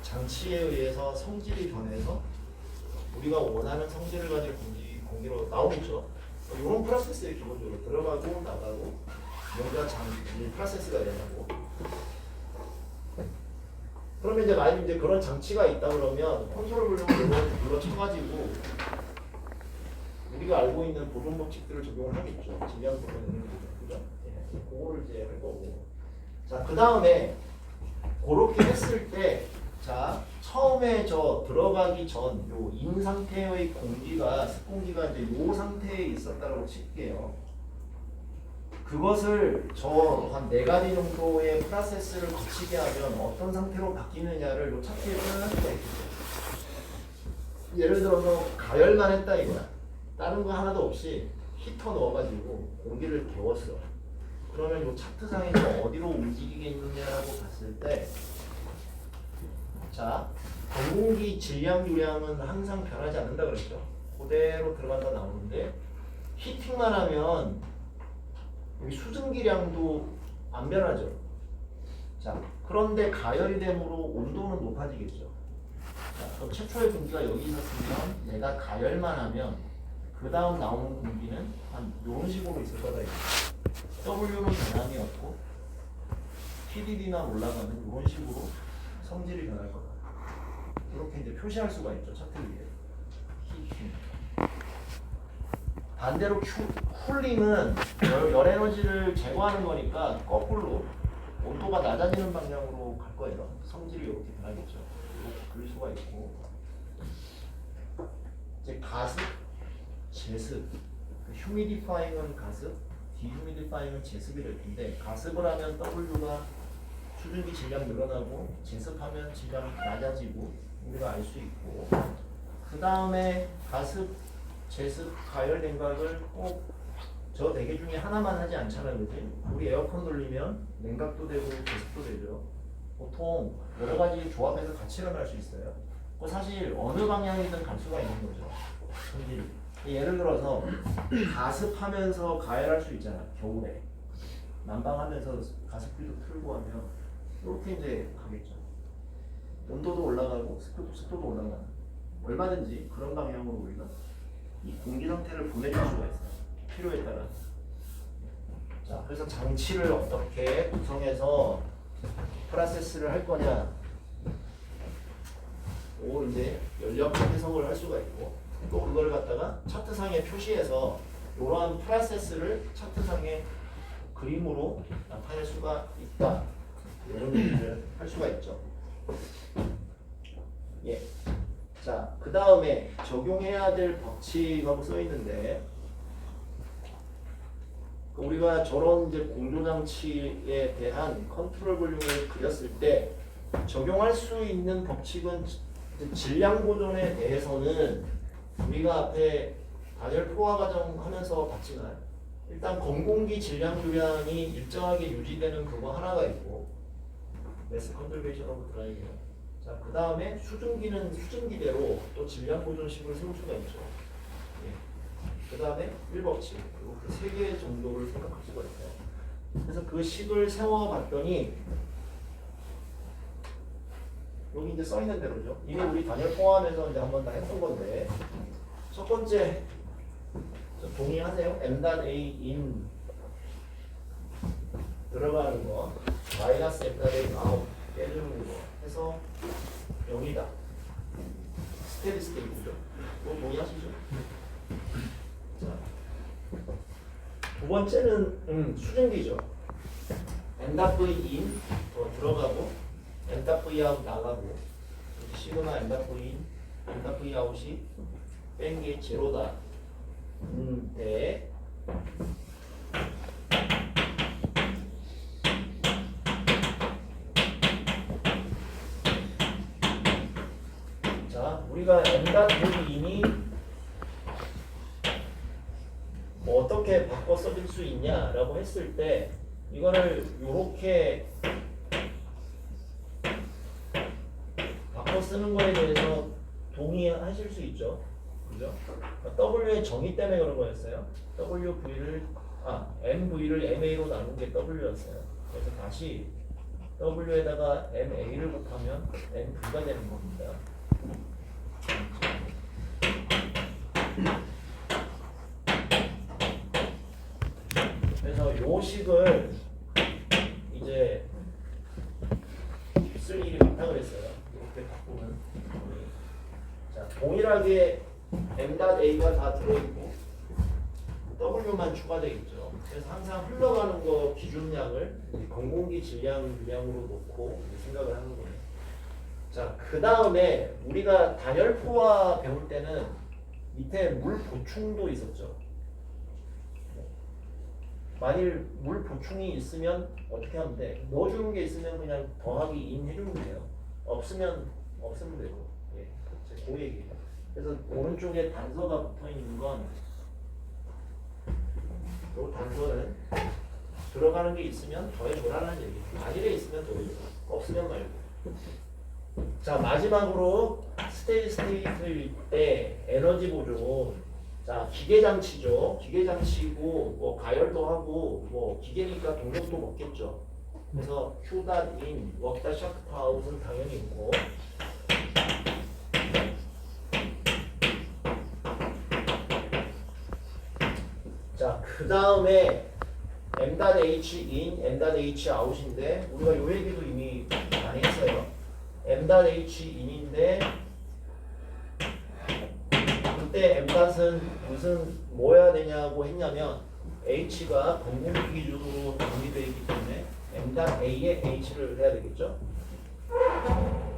Speaker 2: 장치에 의해서 성질이 변해서 우리가 원하는 성질을 가진 공기로 나오겠죠. 이런 프로세스에 기본적으로 들어가고 나가고 여기가 프로세스가 되냐고. 그러면 이제 만약 이제 그런 장치가 있다 그러면 컨트롤 블록을 눌러 쳐가지고 우리가 알고 있는 보존 법칙들을 적용을 하겠죠. 진리한 보존은 그죠? 예, 그거를 이제 할 거고. 자, 그 다음에 그렇게 했을 때, 자, 처음에 저 들어가기 전 요 인 상태의 공기가 습공기가 이제 요 상태에 있었다고 칠게요. 그것을 저 한 4가지 정도의 프로세스를 거치게 하면 어떤 상태로 바뀌느냐를 요 차트에 표현할 수가 있겠죠. 예를 들어서 가열만 했다 이거야. 다른 거 하나도 없이 히터 넣어가지고 공기를 데웠어. 그러면 요 차트상에서 어디로 움직이겠느냐라고 봤을 때, 자, 공기 질량 유량은 항상 변하지 않는다 그랬죠. 그대로 들어간다 나오는데 히팅만 하면 여기 수증기량도 안 변하죠. 자, 그런데 가열이 됨으로 온도는 높아지겠죠. 자, 그럼 최초의 공기가 여기 있었으면 내가 가열만 하면 그 다음 나오는 공기는 한 이런 식으로 있을 거다. W는 변함이 없고 PDD나 올라가는 이런 식으로 성질이 변할 거다. 이렇게 이제 표시할 수가 있죠. 차트 위에. 히팅. 반대로 쿨링은 열 에너지를 제거하는 거니까 거꾸로 온도가 낮아지는 방향으로 갈 거예요. 성질이 이렇게 변하겠죠. 이렇게 그릴 수가 있고. 이제 가습, 제습. 휴미디파잉은 가습, 디휴미디파잉은 제습이 될 텐데, 가습을 하면 W가 수증기 질량 늘어나고 제습하면 질량이 낮아지고 우리가 알 수 있고, 그 다음에 가습, 제습, 가열 냉각을 꼭 저 4개 중에 하나만 하지 않잖아요. 그치? 우리 에어컨 돌리면 냉각도 되고 제습도 되죠. 보통 여러 가지 조합해서 같이 일어날 수 있어요. 사실 어느 방향이든 갈 수가 있는 거죠. 성질이. 예를 들어서 가습하면서 가열할 수 있잖아. 겨울에 난방하면서 가습기도 틀고 하면 이렇게 이제 가겠죠. 온도도 올라가고 습도도 올라가는, 얼마든지 그런 방향으로 우리가 이 공기 상태를 보내줄 수가 있어요. 필요에 따라. 자, 그래서 장치를 어떻게 구성해서 프로세스를 할 거냐, 오 이제 연력 해석을 할 수가 있고, 또 그걸 갖다가 차트상에 표시해서 이러한 프로세스를 차트상에 그림으로 나타낼 수가 있다. 이런 얘기를 할 수가 있죠. 예. 자, 그 다음에 적용해야 될 법칙하고 써 있는데, 우리가 저런 이제 공조장치에 대한 컨트롤 볼륨을 그렸을 때 적용할 수 있는 법칙은 질량 보존에 대해서는 우리가 앞에 단열 포화 과정 하면서 봤지만, 일단 건공기 질량 유량이 일정하게 유지되는 그거 하나가 있고, 매스 컨servation of drying. 자, 그 다음에 수증기는 수증기대로 또 질량 보존식을 세울 수가 있죠. 예. 그 다음에 1법칙, 이렇게 3개 정도를 생각할 수가 있어요. 그래서 그 식을 세워봤더니 여기 이제 써 있는 대로죠. 이미 우리 단열 포함해서 이제 한번 다 했던 건데, 첫 번째 동의하세요? M.A in 들어가는 거, 마이너스 M.A 아웃 빼주는 거 해서 0이다. 스테디 스테이트죠. 이거 동의하시죠? 자, 두 번째는 수증기죠. M.V in 더 들어가고 M.V out 나가고, 시그마 M.V in, M.V out이 뺀 게 제로다. 네. 자, 우리가 M.V인이 뭐 어떻게 바꿔 써줄 수 있냐라고 했을 때, 이거를 이렇게 바꿔 쓰는 거에 대해서 동의하실 수 있죠. 그죠? W의 정의 때문에 그런 거였어요. MV를 MA로 나눈 게 W였어요. 그래서 다시 W에다가 MA를 곱하면 MV가 되는 겁니다. 그래서 요 식을 이제 쓸 일이 많다 그랬어요. 이렇게 바꾸면. 자, 동일하게 m.a가 다 들어있고 w만 추가되어 있죠. 그래서 항상 흘러가는 거 기준량을 공공기 질량으로 놓고 생각을 하는 거예요. 자, 그 다음에 우리가 단열 포화 배울 때는 밑에 물 보충도 있었죠. 만일 물 보충이 있으면 어떻게 하면 돼? 넣어주는 게 있으면 그냥 더하기 인 해주면 돼요. 없으면 되고. 예, 그 얘기예요. 그래서 오른쪽에 단서가 붙어 있는 건 이 단서는 들어가는 게 있으면 더해줘라는 얘기. 만일에 있으면 더해줘. 없으면 말고. 자, 마지막으로 스테이트일 때 에너지 보존. 자, 기계장치죠. 기계장치고 뭐 가열도 하고 뭐 기계니까 동력도 먹겠죠. 그래서 Q.in, work.shaft.out은 당연히 있고. 자, 그 다음에 m.h.in, m.h.out인데 우리가 요 얘기도 이미 많이 했어요. m.h.in인데 그때 m.은 무슨 뭐야 되냐고 했냐면 h가 공공기 기준으로 정리되어 있기 때문에 m.a에 h를 해야 되겠죠.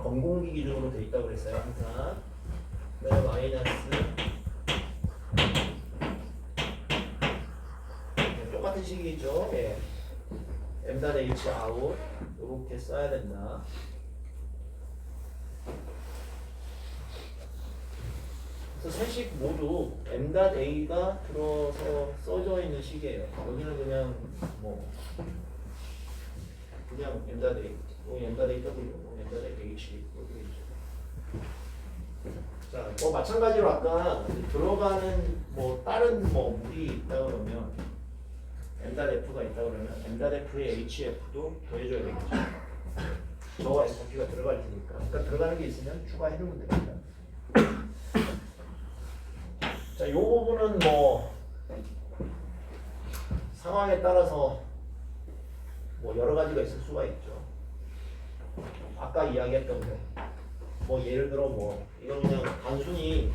Speaker 2: 공공기 기준으로 되어 있다고 그랬어요. 항상. 그다음에 마이너스 똑같은 식이죠. 예. m.h out 이렇게 써야 된다. 그래서 세식 모두 m.a가 들어서 써져 있는 식이에요. 여기는 그냥 뭐 그냥 m.a, m.aw, m.h 이렇게 있죠. 자, 뭐 마찬가지로 아까 들어가는 뭐 다른 뭐 물이 있다 그러면 m.f가 있다 그러면 m.f의 hf도 더해줘야 되겠죠. 저와 f가 들어갈 테니까. 그러니까 들어가는 게 있으면 추가해주면 됩니다. 자, 이 부분은 뭐 상황에 따라서 뭐 여러 가지가 있을 수가 있죠. 아까 이야기했던 거, 뭐 예를 들어 뭐 이건 그냥 단순히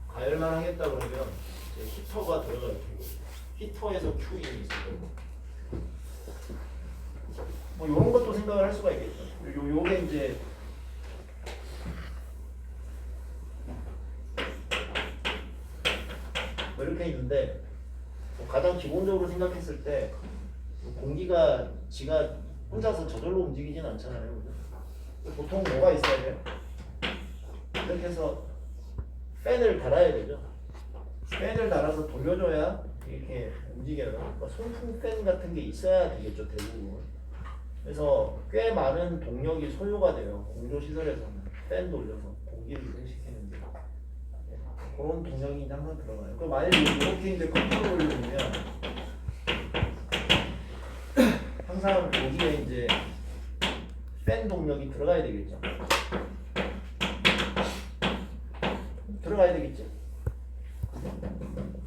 Speaker 2: 가열만 하겠다 그러면 이제 히터가 들어갈 테고 히터에서 Q인이 있을 거고 뭐 이런 것도 생각을 할 수가 있겠죠. 요게 이제 뭐 이렇게 있는데 뭐 가장 기본적으로 생각했을 때 공기가 지가 혼자서 저절로 움직이진 않잖아요. 그죠? 보통 뭐가 있어야 돼요? 이렇게 해서 팬을 달아야 되죠. 팬을 달아서 돌려줘야 이렇게 움직여요. 그러니까 송풍 팬 같은 게 있어야 되겠죠, 대부분. 그래서 꽤 많은 동력이 소요가 돼요. 공조 시설에서는 팬 돌려서 공기를 이동시키는데 그런 동력이 이제 항상 들어가요. 그럼 만약에 이렇게 이제 컨트롤을 올려주면 항상 여기에 이제 팬 동력이 들어가야 되겠죠. 들어가야 되겠지.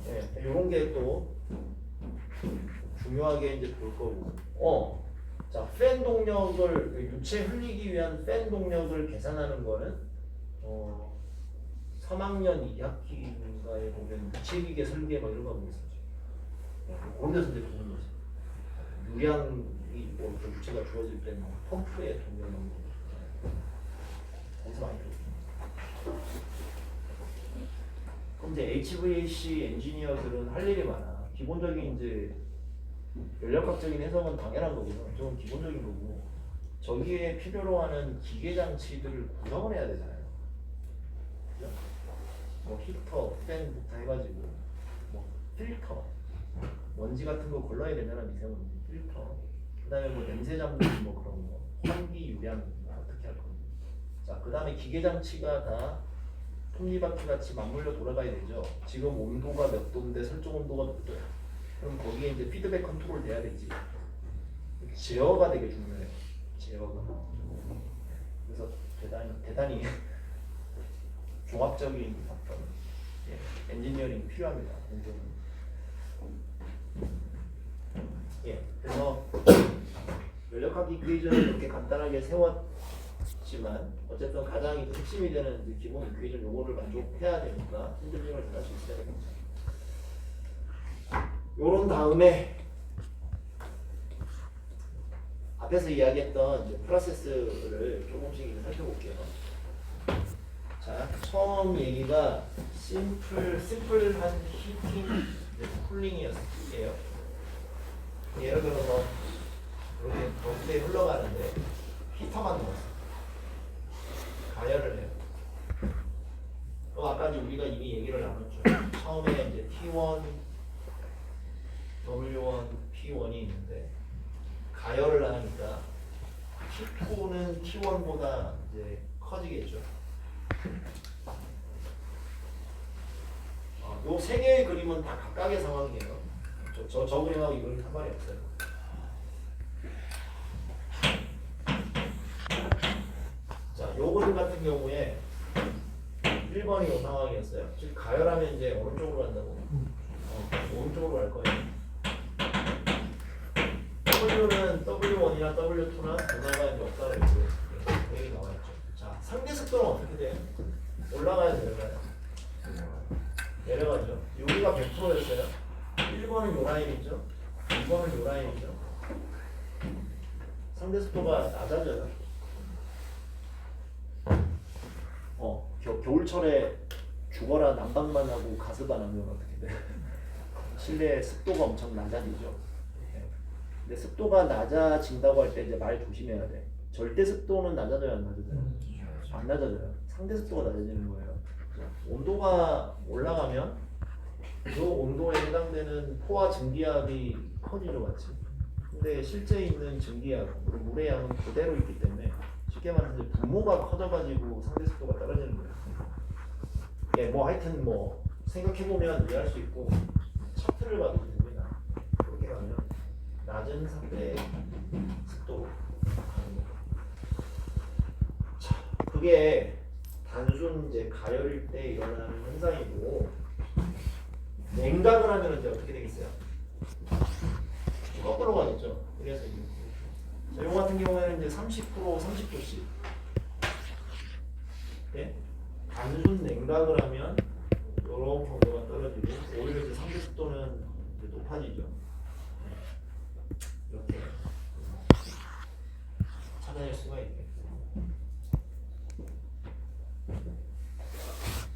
Speaker 2: 네, 이런 게 또 중요하게 이제 볼 거고. 자, 팬 동력을 유체 흘리기 위한 팬 동력을 계산하는 거는 3학년 2학기인가에 보면 유체기계 설계 막 이런 거 하고 있었죠. 그런 데서 이제 보는 거죠. 유량이 뭐 유체가 주어질 때는 펌프의 동력 거기서 많이 들었어요. 그럼 이제 HVAC 엔지니어들은 할 일이 많아. 기본적인 이제 연력학적인 해석은 당연한 거고요. 좀 기본적인 거고. 저기에 필요로 하는 기계 장치들을 구성을 해야 되잖아요. 그죠? 뭐 히터, 팬부터 해가지고 뭐 필터, 먼지 같은 거 걸러야 되잖아. 미세먼지 필터. 그다음에 뭐 냄새 잡는 뭐 그런 거, 환기 유량 어떻게 할 건지. 자, 그다음에 기계 장치가 다 톱니바퀴 같이 맞물려 돌아가야 되죠. 지금 온도가 몇 도인데 설정 온도가 몇 도야. 그럼 거기에 이제 피드백 컨트롤 돼야 되지. 제어가 되게 중요해요. 제어가. 그래서 대단히 종합적인 어떤 엔지니어링이 필요합니다. 공정은. 예, 그래서 연력학 이퀘이션을 이렇게 간단하게 세웠지만 어쨌든 가장 이제 핵심이 되는 이제 기본 이퀘이션 요거를 만족해야 되니까 핸들링을 잘 할 수 있어야 되겠죠. 요런 다음에 앞에서 이야기했던 이제 프로세스를 조금씩 이제 살펴볼게요. 자, 처음 얘기가 심플한 히팅 쿨링이었어요. 예를 들어서 이렇게 덕트에 흘러가는데 히터만 넣었어. 가열을 해요. 아까 이제 우리가 이미 얘기를 나눴죠. 처음에 이제 T1, W1, P1이 있는데 가열을 하니까 T2는 T1보다 이제 커지겠죠. 요 세 개의 그림은 다 각각의 상황이에요. 저 그림하고 이 그림 상관이 없어요. 자, 요 그림 같은 경우에 1번이 요 상황이었어요. 즉 가열하면 이제 오른쪽으로 간다고. 오른쪽으로 갈 거예요. W는 W1이나 W2나 변화가 이제 없다고 했고요. 여기 나와있죠. 자, 상대 속도는 어떻게 돼요? 올라가야 내려가요? 내려가죠. 여기가 100%였어요. 1번은 요 라인이죠. 2번은 요 라인이죠. 상대 속도가 낮아져요. 겨울철에 죽어라 난방만 하고 가습 안 하면 어떻게 돼? 실내 습도가 엄청 낮아지죠. 근데 습도가 낮아진다고 할 때 이제 말 조심해야 돼. 절대 습도는 낮아져요, 안 낮아져요? 안 낮아져요. 상대 습도가 낮아지는 거예요. 온도가 올라가면 그 온도에 해당되는 포화 증기압이 커지죠, 같이. 근데 실제 있는 증기압, 물의 양은 그대로 있기 때문에 쉽게 말해서 분모가 커져가지고 상대 습도가 떨어지는 거예요. 예, 뭐 하여튼 뭐 생각해보면 이해할 수 있고 차트를 봐도 됩니다. 그렇게 가면 낮은 상대 습도로 가는 거예요. 자, 그게 단순 이제 가열일 때 일어나는 현상이고 냉각을 하면 이제 어떻게 되겠어요? 거꾸로 가겠죠. 그래서 자, 요 같은 경우에는 이제 30%, 30도씩. 예? 단순 냉각을 하면 이런 경우가 떨어지고 오히려 이제 상대 습도는 이제 높아지죠. 이렇게 찾아낼 수가 있겠죠.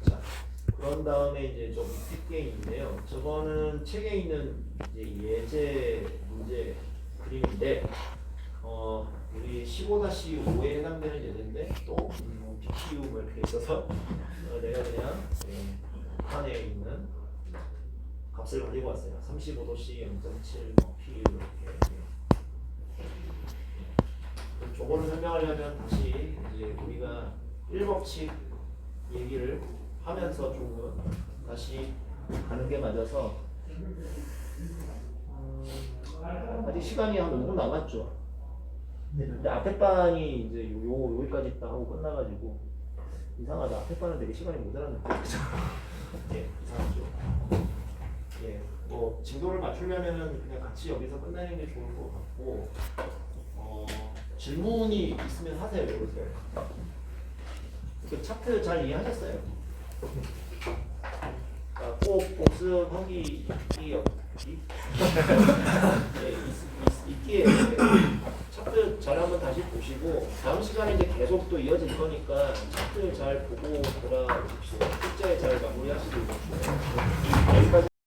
Speaker 2: 자, 그런 다음에 이제 좀 팁게임인데요. 저거는 책에 있는 이제 예제 문제 그림인데, 우리 15-5에 해당되는 예제인데 또 PQ 뭐 이렇게 있어서 내가 그냥 판에 있는 값을 가지고 왔어요. 35도씨 0.7 뭐 P 이렇게. 저거를 설명하려면 다시 이제 우리가 1법칙 얘기를 하면서 조금 다시 가는 게 맞아서 아직 시간이 한 5분 남았죠. 근데 앞에 반이 이제 여기까지 딱 하고 끝나가지고 이상하다. 앞에 반은 되게 시간이 모자랐는데 예, 이상하죠. 예, 뭐 진도를 맞추려면은 그냥 같이 여기서 끝내는 게 좋을 것 같고, 질문이 있으면 하세요. 이렇게. 그 차트 잘 이해하셨어요? 꼭 복습하기 있기에 차트 잘 한번 다시 보시고 다음 시간에 이제 계속 또 이어질 거니까 차트 잘 보고 돌아오십시오. 숙제 잘 마무리하시고 여기까지.